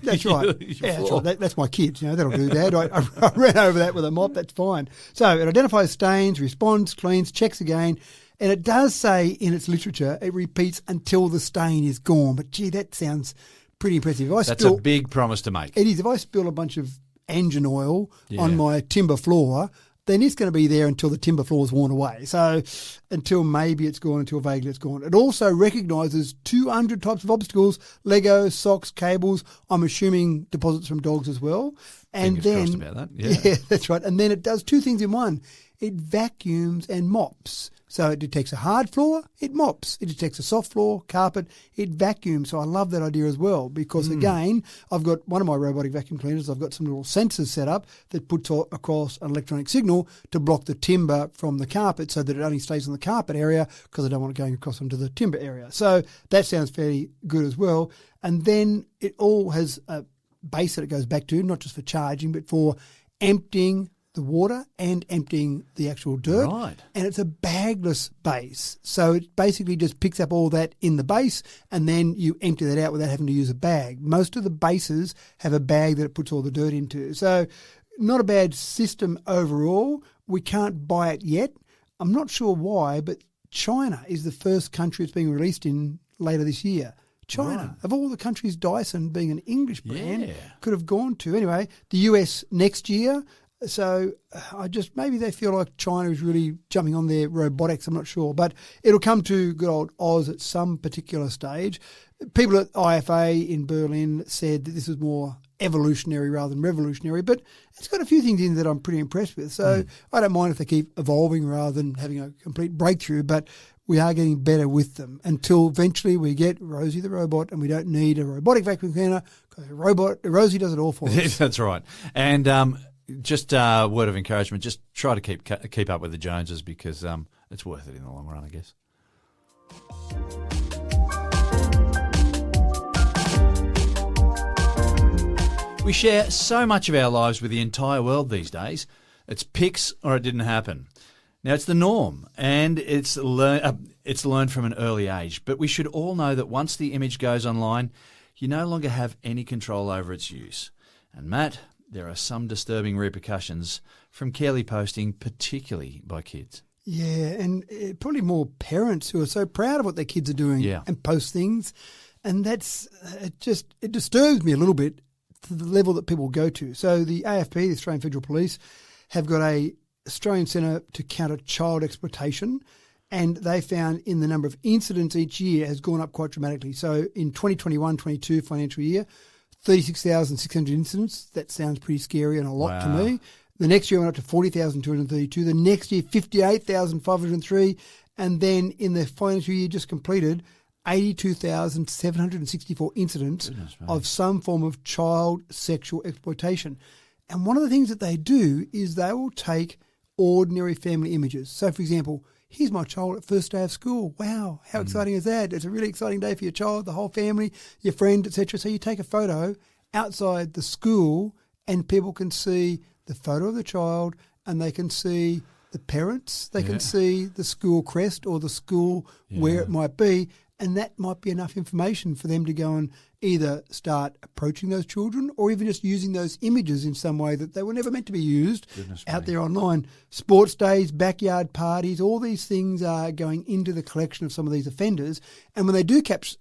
C: That's right.
B: your
C: That's
B: floor.
C: right. That's my kids. That'll do that. I ran over that with a mop. That's fine. So it identifies stains, responds, cleans, checks again. And it does say in its literature, it repeats until the stain is gone. But, gee, that sounds pretty impressive.
B: That's a big promise to make.
C: It is. If I spill a bunch of engine oil on my timber floor, then it's going to be there until the timber floor is worn away. So until maybe it's gone, until vaguely it's gone. It also recognises 200 types of obstacles, Lego, socks, cables, I'm assuming deposits from dogs as well. And
B: Fingers crossed about that.
C: Yeah, that's right. And then it does two things in one. It vacuums and mops. So it detects a hard floor, it mops. It detects a soft floor, carpet, it vacuums. So I love that idea as well because, again, I've got one of my robotic vacuum cleaners, I've got some little sensors set up that puts across an electronic signal to block the timber from the carpet so that it only stays on the carpet area because I don't want it going across onto the timber area. So that sounds fairly good as well. And then it all has a base that it goes back to, not just for charging, but for emptying the water and emptying the actual dirt.
B: Right.
C: And it's a bagless base. So it basically just picks up all that in the base and then you empty that out without having to use a bag. Most of the bases have a bag that it puts all the dirt into. So not a bad system overall. we can't buy it yet. I'm not sure why, but China is the first country it's being released in later this year. China,
B: Right.
C: of all the countries, Dyson being an English brand,
B: Yeah.
C: could have gone to. Anyway, the US next year. So maybe they feel like China is really jumping on their robotics. I'm not sure. But it'll come to good old Oz at some particular stage. People at IFA in Berlin said that this was more evolutionary rather than revolutionary, but it's got a few things in that I'm pretty impressed with. So I don't mind if they keep evolving rather than having a complete breakthrough, but we are getting better with them until eventually we get Rosie the robot and we don't need a robotic vacuum cleaner because Rosie does it all for us.
B: That's right. And just a word of encouragement, just try to keep up with the Joneses because it's worth it in the long run, I guess. We share so much of our lives with the entire world these days. It's pics or it didn't happen. Now, it's the norm, and it's learned from an early age. But we should all know that once the image goes online, you no longer have any control over its use. And Matt, there are some disturbing repercussions from careless posting, particularly by kids.
C: Yeah, and probably more parents who are so proud of what their kids are doing and post things. And it disturbs me a little bit to the level that people go to. So the AFP, the Australian Federal Police, have got a Australian Centre to Counter Child Exploitation, and they found in the number of incidents each year has gone up quite dramatically. So in 2021-22 financial year, 36,600 incidents. That sounds pretty scary and a lot to me. The next year went up to 40,232. The next year, 58,503. And then in the financial year just completed, 82,764 incidents of some form of child sexual exploitation. And one of the things that they do is they will take ordinary family images. So, for example, here's my child at first day of school. Wow, how exciting is that? It's a really exciting day for your child, the whole family, your friend, etc. So you take a photo outside the school and people can see the photo of the child and they can see the parents, they can see the school crest or the school where it might be, and that might be enough information for them to go and either start approaching those children or even just using those images in some way that they were never meant to be used out there online. Sports days, backyard parties, all these things are going into the collection of some of these offenders. And when they do catch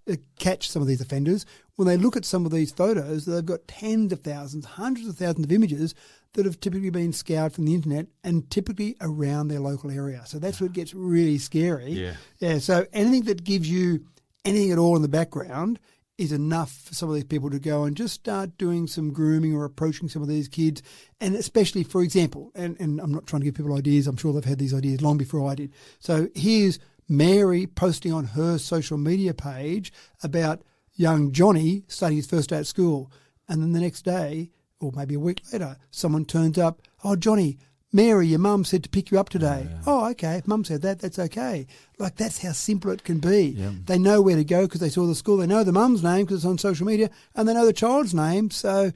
C: some of these offenders, when they look at some of these photos, they've got tens of thousands, hundreds of thousands of images that have typically been scoured from the internet and typically around their local area. So that's what gets really scary. Yeah. So anything that gives you anything at all in the background is enough for some of these people to go and just start doing some grooming or approaching some of these kids. And especially, for example, and I'm not trying to give people ideas, I'm sure they've had these ideas long before I did. So here's Mary posting on her social media page about young Johnny starting his first day at school. And then the next day, or maybe a week later, someone turns up, "Oh, Johnny, Mary, your mum said to pick you up today." Oh, okay. If mum said that, that's okay. Like, that's how simple it can be.
B: Yeah.
C: They know where to go because they saw the school. They know the mum's name because it's on social media, and they know the child's name. And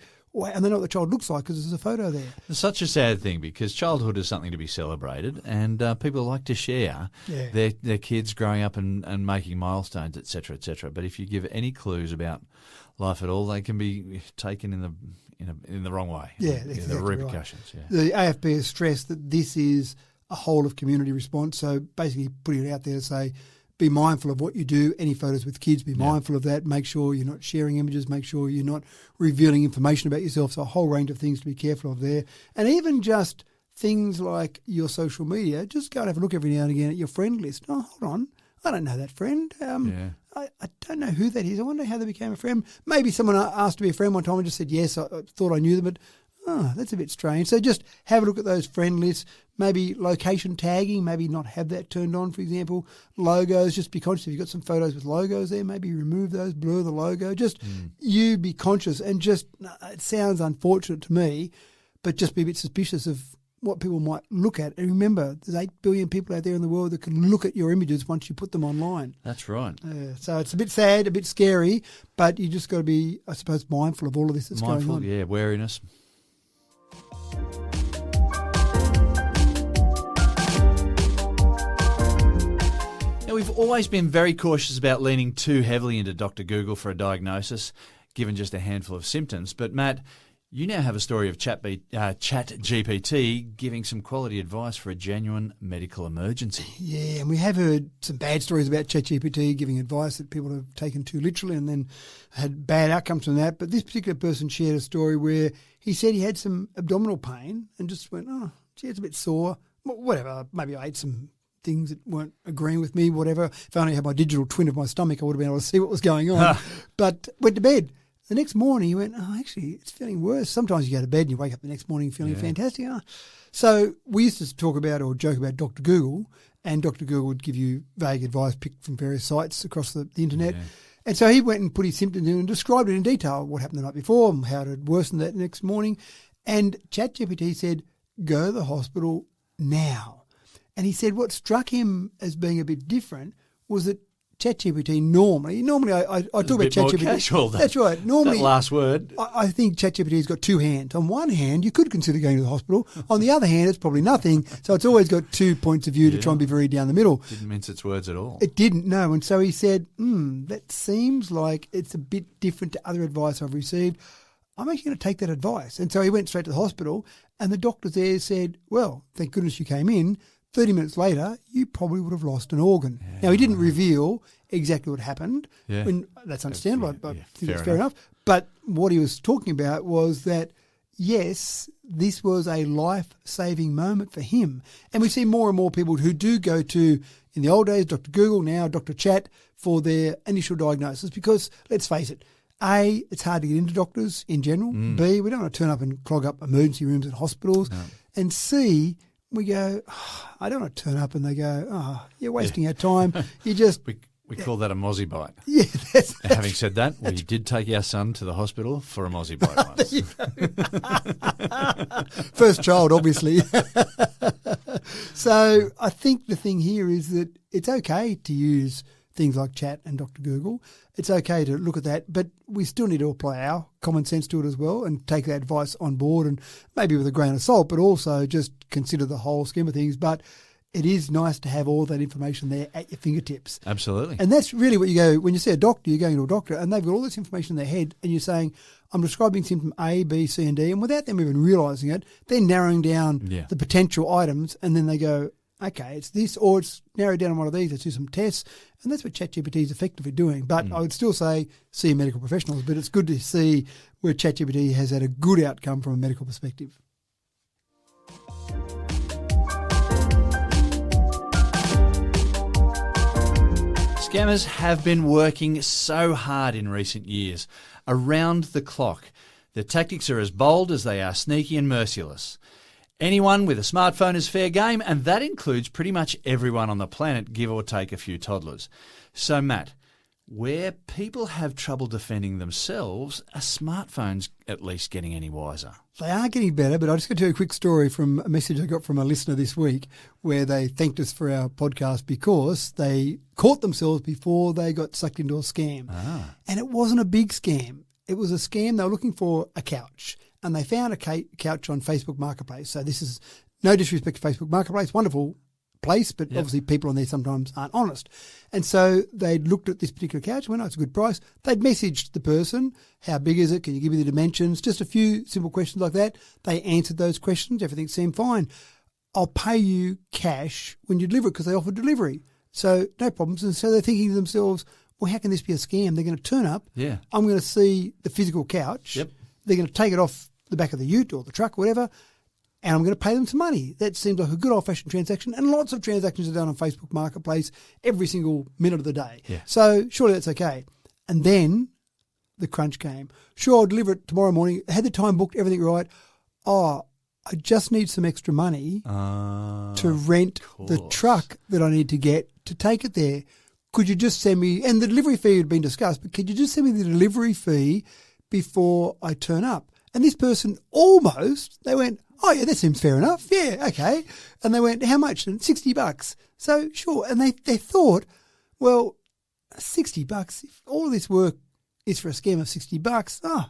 C: they know what the child looks like because there's a photo there.
B: It's such a sad thing because childhood is something to be celebrated, and people like to share their kids growing up and making milestones, etc., etc. But if you give any clues about life at all, they can be taken in the wrong way.
C: Yeah, that's
B: the
C: exactly
B: repercussions.
C: Right. The AFP has stressed that this is a whole of community response. So basically putting it out there to say, be mindful of what you do. Any photos with kids, be mindful of that. Make sure you're not sharing images. Make sure you're not revealing information about yourself. So a whole range of things to be careful of there. And even just things like your social media, just go and have a look every now and again at your friend list. Oh, hold on. I don't know that friend. I don't know who that is. I wonder how they became a friend. Maybe someone asked to be a friend one time and just said yes. I thought I knew them, but that's a bit strange. So just have a look at those friend lists. Maybe location tagging, maybe not have that turned on, for example. Logos, just be conscious. If you've got some photos with logos there, maybe remove those, blur the logo. Just you be conscious and just, it sounds unfortunate to me, but just be a bit suspicious of what people might look at. And remember, there's 8 billion people out there in the world that can look at your images once you put them online.
B: That's right.
C: So it's a bit sad, a bit scary, but you just got to be, I suppose, mindful of all of this that's going on.
B: Yeah, wariness. Now, we've always been very cautious about leaning too heavily into Dr. Google for a diagnosis, given just a handful of symptoms. But Matt, You now have a story of ChatGPT giving some quality advice for a genuine medical emergency.
C: Yeah, and we have heard some bad stories about ChatGPT giving advice that people have taken too literally and then had bad outcomes from that. But this particular person shared a story where he said he had some abdominal pain and just went, oh, gee, it's a bit sore. Whatever, maybe I ate some things that weren't agreeing with me, whatever. If I only had my digital twin of my stomach, I would have been able to see what was going on. But went to bed. The next morning, he went, oh, actually, it's feeling worse. Sometimes you go to bed and you wake up the next morning feeling fantastic. Oh. So we used to talk about or joke about Dr. Google, and Dr. Google would give you vague advice picked from various sites across the internet. Yeah. And so he went and put his symptoms in and described it in detail, what happened the night before and how it had worsened that next morning. And ChatGPT said, go to the hospital now. And he said what struck him as being a bit different was that ChatGPT normally I talk about ChatGPT.
B: Casual,
C: that's right. Normally,
B: that last word.
C: I think ChatGPT's got two hands. On one hand, you could consider going to the hospital. On the other hand, it's probably nothing. So it's always got 2 points of view to try and be very down the middle.
B: Didn't mince its words at all.
C: It didn't, no. And so he said, that seems like it's a bit different to other advice I've received. I'm actually going to take that advice. And so he went straight to the hospital, and the doctors there said, well, thank goodness you came in. 30 minutes later, you probably would have lost an organ. Yeah, now, he didn't reveal exactly what happened. Yeah. That's understandable. I think that's fair enough. But what he was talking about was that, yes, this was a life-saving moment for him. And we see more and more people who do go to, in the old days, Dr. Google, now Dr. Chat, for their initial diagnosis because, let's face it, A, it's hard to get into doctors in general. B, we don't want to turn up and clog up emergency rooms at hospitals. No. And C, we go, I don't want to turn up, and they go, you're wasting our time. You just...
B: We call that a mozzie bite.
C: Yeah.
B: Having said that, we did take our son to the hospital for a mozzie bite once.
C: First child, obviously. So I think the thing here is that it's okay to use things like Chat and Dr. Google. It's okay to look at that, but we still need to apply our common sense to it as well and take that advice on board, and maybe with a grain of salt, but also just consider the whole scheme of things. But it is nice to have all that information there at your fingertips.
B: Absolutely.
C: And that's really what you go, when you see a doctor, you're going to a doctor and they've got all this information in their head and you're saying, I'm describing symptom A, B, C and D, and without them even realising it, they're narrowing down the potential items, and then they go, okay, it's this, or it's narrowed down on one of these, let's do some tests. And that's what ChatGPT is effectively doing. But I would still say see medical professionals, but it's good to see where ChatGPT has had a good outcome from a medical perspective.
B: Scammers have been working so hard in recent years, around the clock. Their tactics are as bold as they are sneaky and merciless. Anyone with a smartphone is fair game, and that includes pretty much everyone on the planet, give or take a few toddlers. So, Matt, where people have trouble defending themselves, are smartphones at least getting any wiser?
C: They are getting better, but I'll just go to a quick story from a message I got from a listener this week where they thanked us for our podcast because they caught themselves before they got sucked into a scam. And it wasn't a big scam. It was a scam. They were looking for a couch, and they found a couch on Facebook Marketplace. So this is no disrespect to Facebook Marketplace, wonderful place, but obviously people on there sometimes aren't honest. And so they'd looked at this particular couch and went, oh, it's a good price. They'd messaged the person, how big is it? Can you give me the dimensions? Just a few simple questions like that. They answered those questions. Everything seemed fine. I'll pay you cash when you deliver it because they offered delivery. So no problems. And so they're thinking to themselves, well, how can this be a scam? They're going to turn up.
B: Yeah.
C: I'm going to see the physical couch.
B: Yep.
C: They're going to take it off the back of the ute or the truck, whatever, and I'm going to pay them some money. That seems like a good old-fashioned transaction, and lots of transactions are done on Facebook Marketplace every single minute of the day.
B: Yeah.
C: So surely that's okay. And then the crunch came. Sure, I'll deliver it tomorrow morning. Had the time booked, everything right. Oh, I just need some extra money to rent the truck that I need to get to take it there. Could you just send me, and the delivery fee had been discussed, but could you just send me the delivery fee before I turn up? And this person they went, oh, yeah, that seems fair enough. Yeah, okay. And they went, how much? And $60. So, sure. And they thought, well, $60, if all of this work is for a scam of $60,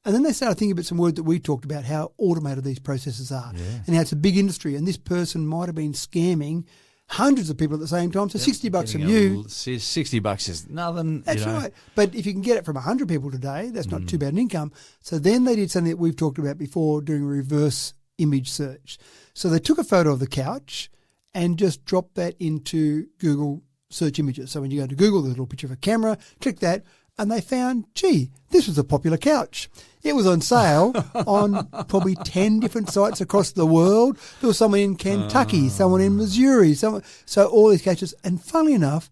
C: And then they started thinking about some words that we talked about, how automated these processes are and how it's a big industry. And this person might have been scamming hundreds of people at the same time. So $60 from you.
B: $60 is nothing.
C: That's right. But if you can get it from 100 people today, that's not too bad an income. So then they did something that we've talked about before, doing a reverse image search. So they took a photo of the couch and just dropped that into Google search images. So when you go to Google, there's a little picture of a camera, click that, and they found, gee, this was a popular couch. It was on sale on probably 10 different sites across the world. There was someone in Kentucky, someone in Missouri, so all these couches. And funnily enough,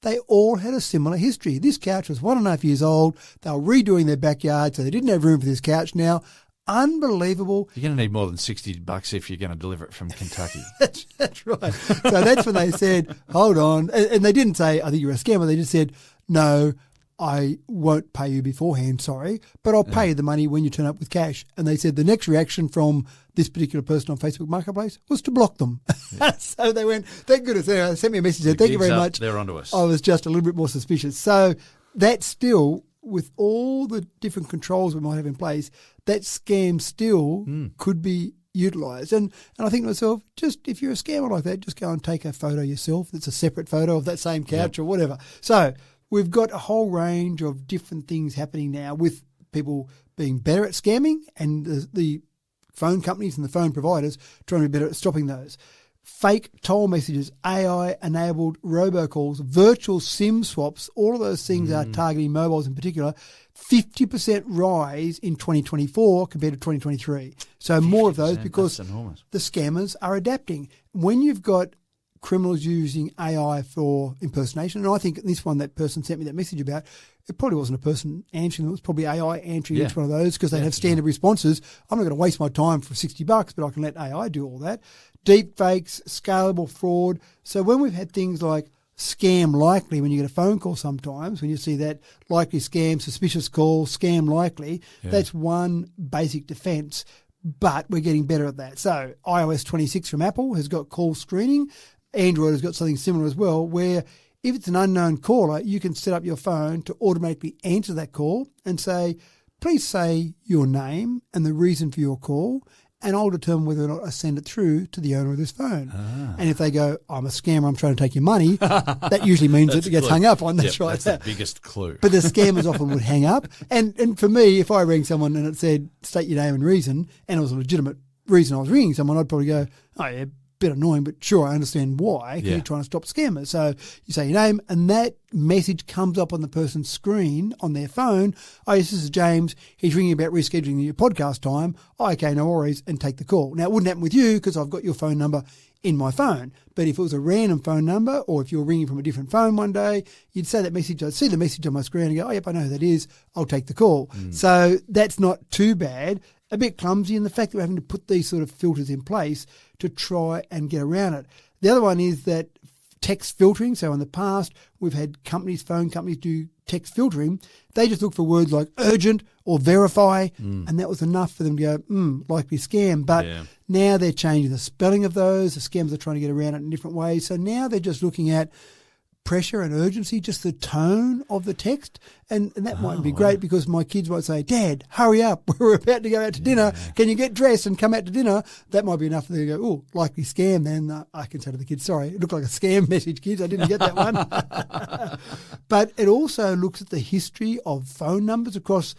C: they all had a similar history. This couch was 1.5 years old. They were redoing their backyard, so they didn't have room for this couch now. Unbelievable.
B: You're going to need more than $60 if you're going to deliver it from Kentucky.
C: That's right. So that's when they said, hold on. And they didn't say, I think you're a scammer. They just said, no, I won't pay you beforehand, sorry, but I'll pay you the money when you turn up with cash. And they said the next reaction from this particular person on Facebook Marketplace was to block them. So they went, thank goodness, they sent me a message, said, thank you very much.
B: They're onto us.
C: I was just a little bit more suspicious. So that still, with all the different controls we might have in place, that scam still could be utilised. And I think to myself, just if you're a scammer like that, just go and take a photo yourself that's a separate photo of that same couch or whatever. So we've got a whole range of different things happening now with people being better at scamming and the phone companies and the phone providers trying to be better at stopping those. Fake toll messages, AI-enabled robocalls, virtual SIM swaps, all of those things are targeting mobiles in particular. 50% rise in 2024 compared to 2023. So more of those because the scammers are adapting. When you've got criminals using AI for impersonation, and I think this one that person sent me that message about, it probably wasn't a person answering, it was probably AI answering each one of those because they have standard responses. I'm not going to waste my time for $60, but I can let AI do all that. Deep fakes, scalable fraud. So when we've had things like scam likely, when you get a phone call sometimes, when you see that likely scam, suspicious call, scam likely, that's one basic defence, but we're getting better at that. So iOS 26 from Apple has got call screening. Android has got something similar as well, where if it's an unknown caller, you can set up your phone to automatically answer that call and say, please say your name and the reason for your call, and I'll determine whether or not I send it through to the owner of this phone. And if they go, I'm a scammer, I'm trying to take your money, that usually means that it gets hung up on. That's right.
B: That's the biggest clue.
C: But the scammers often would hang up. And for me, if I rang someone and it said, state your name and reason, and it was a legitimate reason I was ringing someone, I'd probably go, oh yeah, bit annoying, but sure, I understand why. You're trying to stop scammers. So you say your name, and that message comes up on the person's screen on their phone. Oh, yes, this is James. He's ringing about rescheduling your podcast time. Oh, okay, no worries, and take the call. Now, it wouldn't happen with you because I've got your phone number in my phone. But if it was a random phone number, or if you're ringing from a different phone one day, you'd say that message. I'd see the message on my screen and go, oh, yep, I know who that is. I'll take the call. So that's not too bad. A bit clumsy in the fact that we're having to put these sort of filters in place to try and get around it. The other one is that text filtering. So in the past, we've had companies, phone companies do text filtering. They just look for words like urgent or verify, and that was enough for them to go, likely scam. But now they're changing the spelling of those. The scammers are trying to get around it in different ways. So now they're just looking at pressure and urgency, just the tone of the text. And that might be great because my kids might say, Dad, hurry up. We're about to go out to dinner. Can you get dressed and come out to dinner? That might be enough for them to go, oh, likely scam. Then I can say to the kids, sorry, it looked like a scam message, kids. I didn't get that one. But it also looks at the history of phone numbers across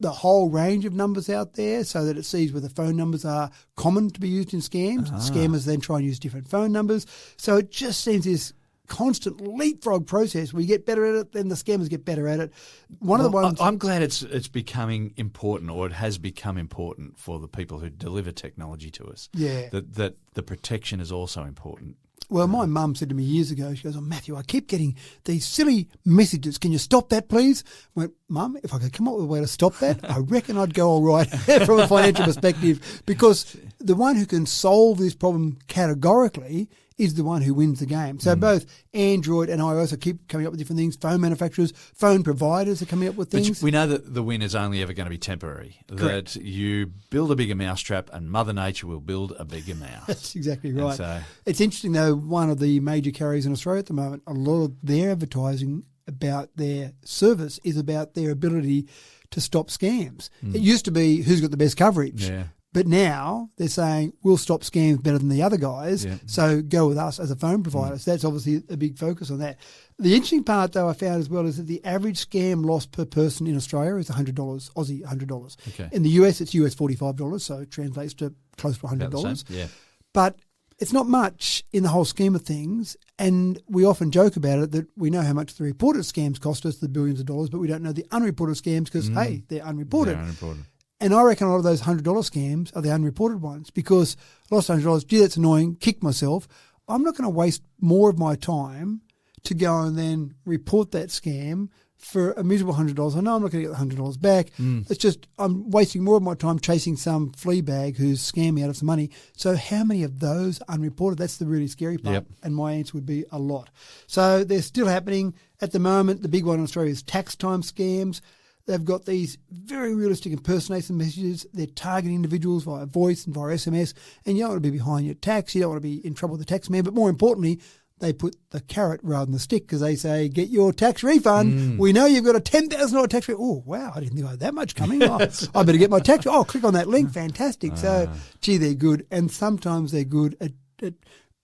C: the whole range of numbers out there so that it sees whether phone numbers are common to be used in scams. Scammers then try and use different phone numbers. So it just seems this constant leapfrog process. We get better at it, then the scammers get better at it. One of the ones
B: I'm glad it's becoming important, or it has become important for the people who deliver technology to us.
C: Yeah.
B: That the protection is also important.
C: Well, my mum said to me years ago, she goes, oh, Matthew, I keep getting these silly messages. Can you stop that, please? I went, Mum, if I could come up with a way to stop that, I reckon I'd go all right from a financial perspective, because the one who can solve this problem categorically is the one who wins the game. So both Android and iOS keep coming up with different things. Phone manufacturers, phone providers are coming up with things.
B: But we know that the win is only ever going to be temporary.
C: Correct.
B: That you build a bigger mousetrap and Mother Nature will build a bigger mouse.
C: That's exactly right.
B: So,
C: it's interesting, though, one of the major carriers in Australia at the moment, a lot of their advertising about their service is about their ability to stop scams. It used to be who's got the best coverage.
B: Yeah.
C: But now they're saying we'll stop scams better than the other guys, so go with us as a phone provider. So that's obviously a big focus on that. The interesting part, though, I found as well is that the average scam loss per person in Australia is $100, Aussie $100.
B: Okay.
C: In the US, it's US $45, so it translates to close to $100.
B: About the same, yeah.
C: But it's not much in the whole scheme of things, and we often joke about it that we know how much the reported scams cost us, the billions of dollars, but we don't know the unreported scams because, hey, they're unreported.
B: They're unreported.
C: And I reckon a lot of those $100 scams are the unreported ones because I lost $100, gee, that's annoying, kick myself. I'm not going to waste more of my time to go and then report that scam for a miserable $100. I know I'm not going to get the $100 back. It's just I'm wasting more of my time chasing some flea bag who's scammed me out of some money. So how many of those unreported? That's the really scary part.
B: Yep.
C: And my answer would be a lot. So they're still happening. At the moment, the big one in Australia is tax time scams. They've got these very realistic impersonation messages. They're targeting individuals via voice and via SMS. And you don't want to be behind your tax. You don't want to be in trouble with the tax man. But more importantly, they put the carrot rather than the stick because they say, get your tax refund. We know you've got a $10,000 tax refund. Oh, wow, I didn't think I had that much coming. Oh, I better get my tax. Oh, click on that link. Fantastic. So, gee, they're good. And sometimes they're good at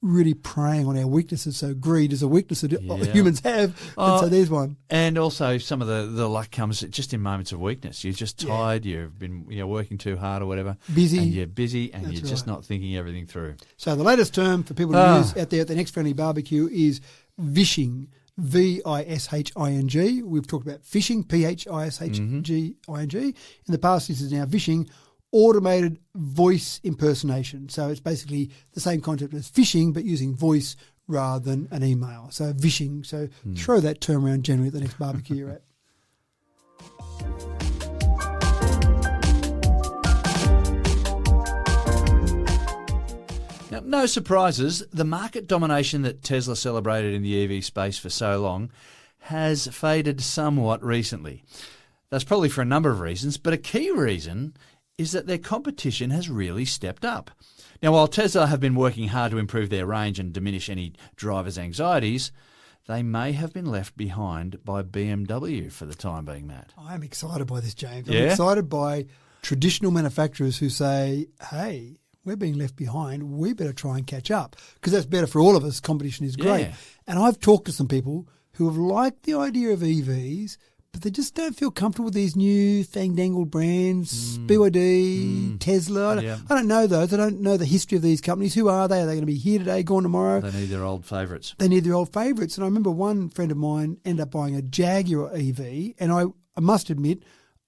C: really preying on our weaknesses. So greed is a weakness that humans have. And so there's one.
B: And also some of the luck comes just in moments of weakness. You're just tired. You've been working too hard or whatever.
C: Busy.
B: And you're busy and
C: That's
B: you're just not thinking everything through.
C: So the latest term for people to use out there at the next friendly barbecue is vishing. V-I-S-H-I-N-G. We've talked about phishing, P-H-I-S-H-G-I-N-G. In the past, this is now vishing. Automated voice impersonation. So it's basically the same concept as phishing, but using voice rather than an email. So vishing. So throw that term around generally at the next barbecue you're at.
B: Now, no surprises. The market domination that Tesla celebrated in the EV space for so long has faded somewhat recently. That's probably for a number of reasons, but a key reason is that their competition has really stepped up. Now, while Tesla have been working hard to improve their range and diminish any driver's anxieties, they may have been left behind by BMW for the time being, Matt.
C: I'm excited by this, James. I'm
B: Yeah?
C: excited by traditional manufacturers who say, hey, we're being left behind. We better try and catch up because that's better for all of us. Competition is great.
B: Yeah.
C: And I've talked to some people who have liked the idea of EVs, but they just don't feel comfortable with these new fang-dangled brands, BYD, Tesla. I don't know those. I don't know the history of these companies. Who are they? Are they going to be here today, gone tomorrow?
B: They need their old favourites.
C: They need their old favourites. And I remember one friend of mine ended up buying a Jaguar EV, and I must admit,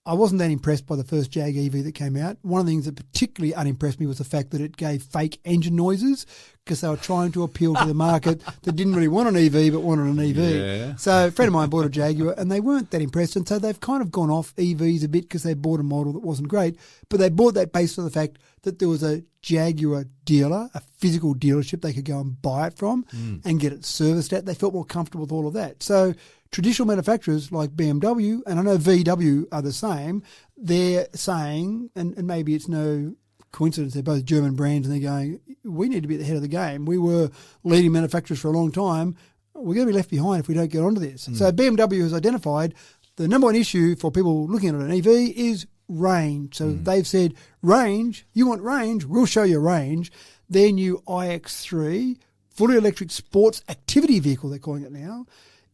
C: I wasn't that impressed by the first Jag EV that came out. One of the things that particularly unimpressed me was the fact that it gave fake engine noises because they were trying to appeal to the market that didn't really want an EV but wanted an EV.
B: Yeah.
C: So a friend of mine bought a Jaguar and they weren't that impressed, and so they've kind of gone off EVs a bit because they bought a model that wasn't great, but they bought that based on the fact that there was a Jaguar dealer, a physical dealership they could go and buy it from and get it serviced at. They felt more comfortable with all of that. So traditional manufacturers like BMW, and I know VW are the same, they're saying, and maybe it's no coincidence, they're both German brands, and they're going, we need to be at the head of the game. We were leading manufacturers for a long time. We're going to be left behind if we don't get onto this. So BMW has identified the number one issue for people looking at an EV is range. So they've said, range, you want range, we'll show you range. Their new iX3, fully electric sports activity vehicle, they're calling it now,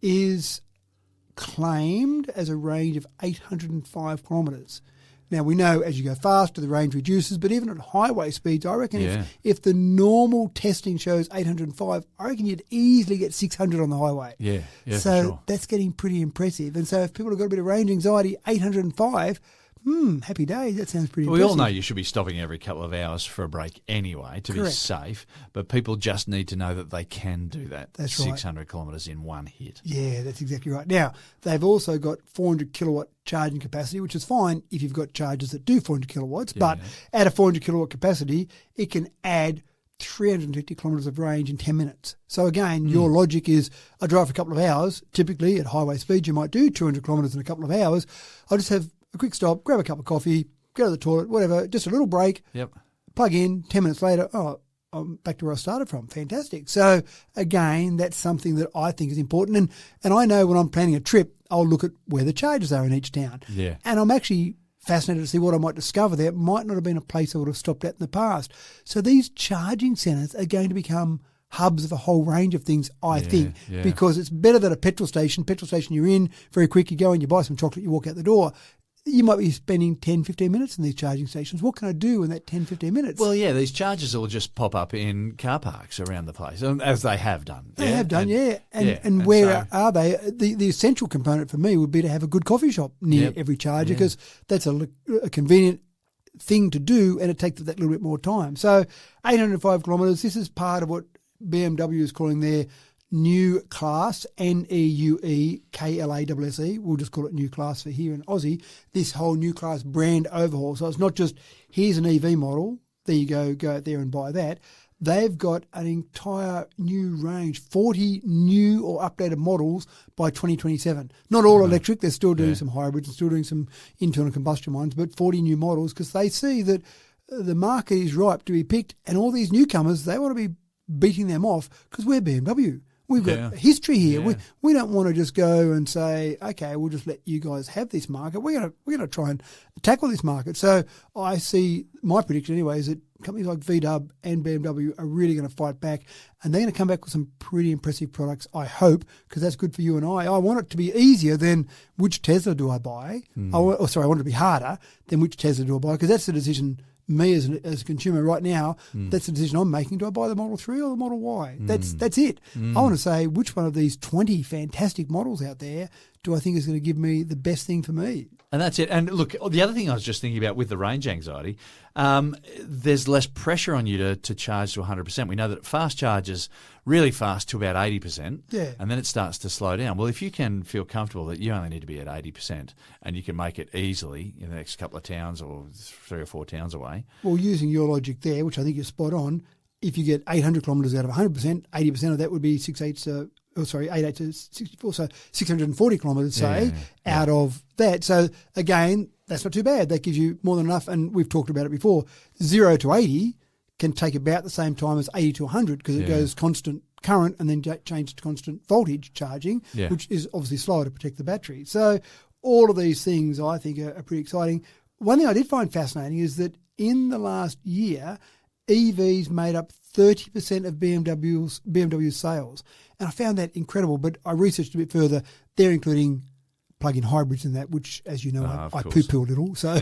C: is claimed as a range of 805 kilometres. Now, we know as you go faster, the range reduces, but even at highway speeds, I reckon if the normal testing shows 805, I reckon you'd easily get 600 on the highway.
B: Yeah,
C: so
B: for sure.
C: That's getting pretty impressive. And so if people have got a bit of range anxiety, 805, happy days. That sounds pretty
B: We
C: impressive.
B: all know you should be stopping every couple of hours for a break anyway to be
C: Correct.
B: safe, but people just need to know that they can do that.
C: That's right.
B: 600 kilometres in one hit.
C: Yeah, that's exactly right. Now, they've also got 400 kilowatt charging capacity, which is fine if you've got chargers that do 400 kilowatts, but at a 400 kilowatt capacity, it can add 350 kilometres of range in 10 minutes. So again, your logic is I drive for a couple of hours. Typically at highway speed, you might do 200 kilometres in a couple of hours. I'll just have a quick stop, grab a cup of coffee, go to the toilet, whatever, just a little break, plug in, 10 minutes later, I'm back to where I started from. Fantastic. So again, that's something that I think is important. And I know when I'm planning a trip, I'll look at where the charges are in each town.
B: Yeah.
C: And I'm actually fascinated to see what I might discover there. It might not have been a place I would have stopped at in the past. So these charging centres are going to become hubs of a whole range of things, I think, because it's better than a petrol station. Petrol station, you're in very quick, you go in, you buy some chocolate, you walk out the door. You might be spending 10, 15 minutes in these charging stations. What can I do in that 10, 15 minutes?
B: Well, yeah, these chargers will just pop up in car parks around the place, as they have done.
C: They have done, And where are they? The essential component for me would be to have a good coffee shop near every charger, because that's a convenient thing to do, and it takes that little bit more time. So 805 kilometres, this is part of what BMW is calling their new class, NEUE-KLASSE. We'll just call it new class for here in Aussie. This whole new class brand overhaul. So it's not just, here's an EV model, there you go out there and buy that. They've got an entire new range, 40 new or updated models by 2027. Not all electric, they're still doing some hybrids and still doing some internal combustion ones, but 40 new models, because they see that the market is ripe to be picked, and all these newcomers, they want to be beating them off because we're BMW. We've got history here. Yeah. We don't want to just go and say, okay, we'll just let you guys have this market. We're gonna try and tackle this market. So I see, my prediction anyway, is that companies like VW and BMW are really going to fight back, and they're going to come back with some pretty impressive products, I hope, because that's good for you and I. I want it to be easier than which Tesla do I buy. I want it to be harder than which Tesla do I buy, because that's the decision. Me as a consumer right now, that's the decision I'm making. Do I buy the Model 3 or the Model Y? That's it. I want to say, which one of these 20 fantastic models out there do I think is going to give me the best thing for me?
B: And that's it. And look, the other thing I was just thinking about with the range anxiety, there's less pressure on you to charge to 100%. We know that fast charges really fast to about 80%, and then it starts to slow down. Well, if you can feel comfortable that you only need to be at 80% and you can make it easily in the next couple of towns or 3 or 4 towns away.
C: Well, using your logic there, which I think you're spot on, if you get 800 kilometres out of 100%, 80% of that would be 8 8 to 64, so 640 kilometres, out of that. So, again, that's not too bad. That gives you more than enough, and we've talked about it before. 0 to 80 can take about the same time as 80 to 100, because it goes constant current and then change to constant voltage charging, which is obviously slower to protect the battery. So all of these things I think are pretty exciting. One thing I did find fascinating is that in the last year, EVs made up 30% of BMW's sales. And I found that incredible, but I researched a bit further. They're including plug-in hybrids in that, which, as you know, I poo-poo a little. So,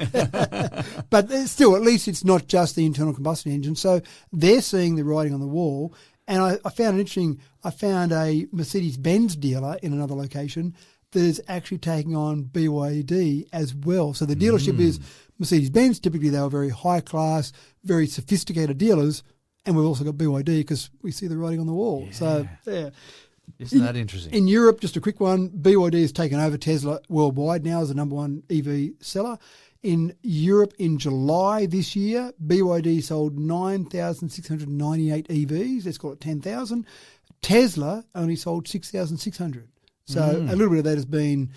C: but still, at least it's not just the internal combustion engine. So they're seeing the writing on the wall. And I found it interesting. I found a Mercedes-Benz dealer in another location that is actually taking on BYD as well. So the dealership is Mercedes-Benz. Typically, they were very high-class, very sophisticated dealers. And we've also got BYD because we see the writing on the wall. Yeah. So, yeah.
B: Isn't that interesting?
C: In Europe, just a quick one, BYD has taken over Tesla worldwide now as the number one EV seller. In Europe, in July this year, BYD sold 9,698 EVs. Let's call it 10,000. Tesla only sold 6,600. So a little bit of that has been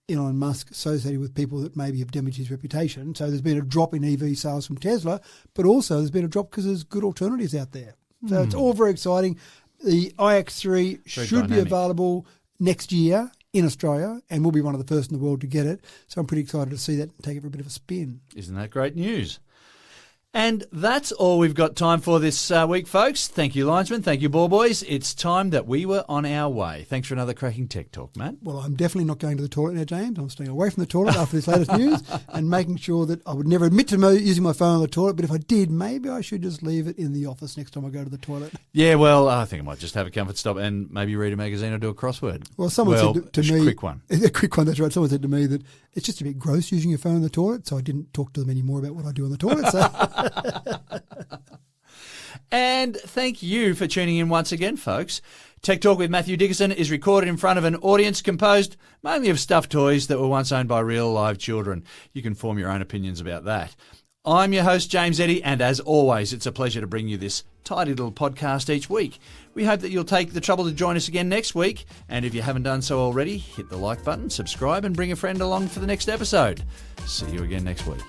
C: Elon Musk associated with people that maybe have damaged his reputation. So there's been a drop in EV sales from Tesla, but also there's been a drop because there's good alternatives out there. So it's all very exciting. The iX3 should be available next year in Australia, and we'll be one of the first in the world to get it. So I'm pretty excited to see that and take it for a bit of a spin.
B: Isn't that great news? And that's all we've got time for this week, folks. Thank you, linesman. Thank you, ball boys. It's time that we were on our way. Thanks for another cracking tech talk, Matt.
C: Well, I'm definitely not going to the toilet now, James. I'm staying away from the toilet after this latest news and making sure that I would never admit to using my phone on the toilet. But if I did, maybe I should just leave it in the office next time I go to the toilet.
B: Yeah, well, I think I might just have a comfort stop and maybe read a magazine or do a crossword.
C: Well, someone said to me...
B: a quick one.
C: A quick one, that's right. Someone said to me that it's just a bit gross using your phone in the toilet, so I didn't talk to them anymore about what I do in the toilet. So...
B: And thank you for tuning in once again, folks. Tech Talk with Matthew Dickinson is recorded in front of an audience composed mainly of stuffed toys that were once owned by real live children. You can form your own opinions about that. I'm your host, James Eddy, and as always, it's a pleasure to bring you this tidy little podcast each week. We hope that you'll take the trouble to join us again next week, and if you haven't done so already, hit the like button, subscribe, and bring a friend along for the next episode. See you again next week.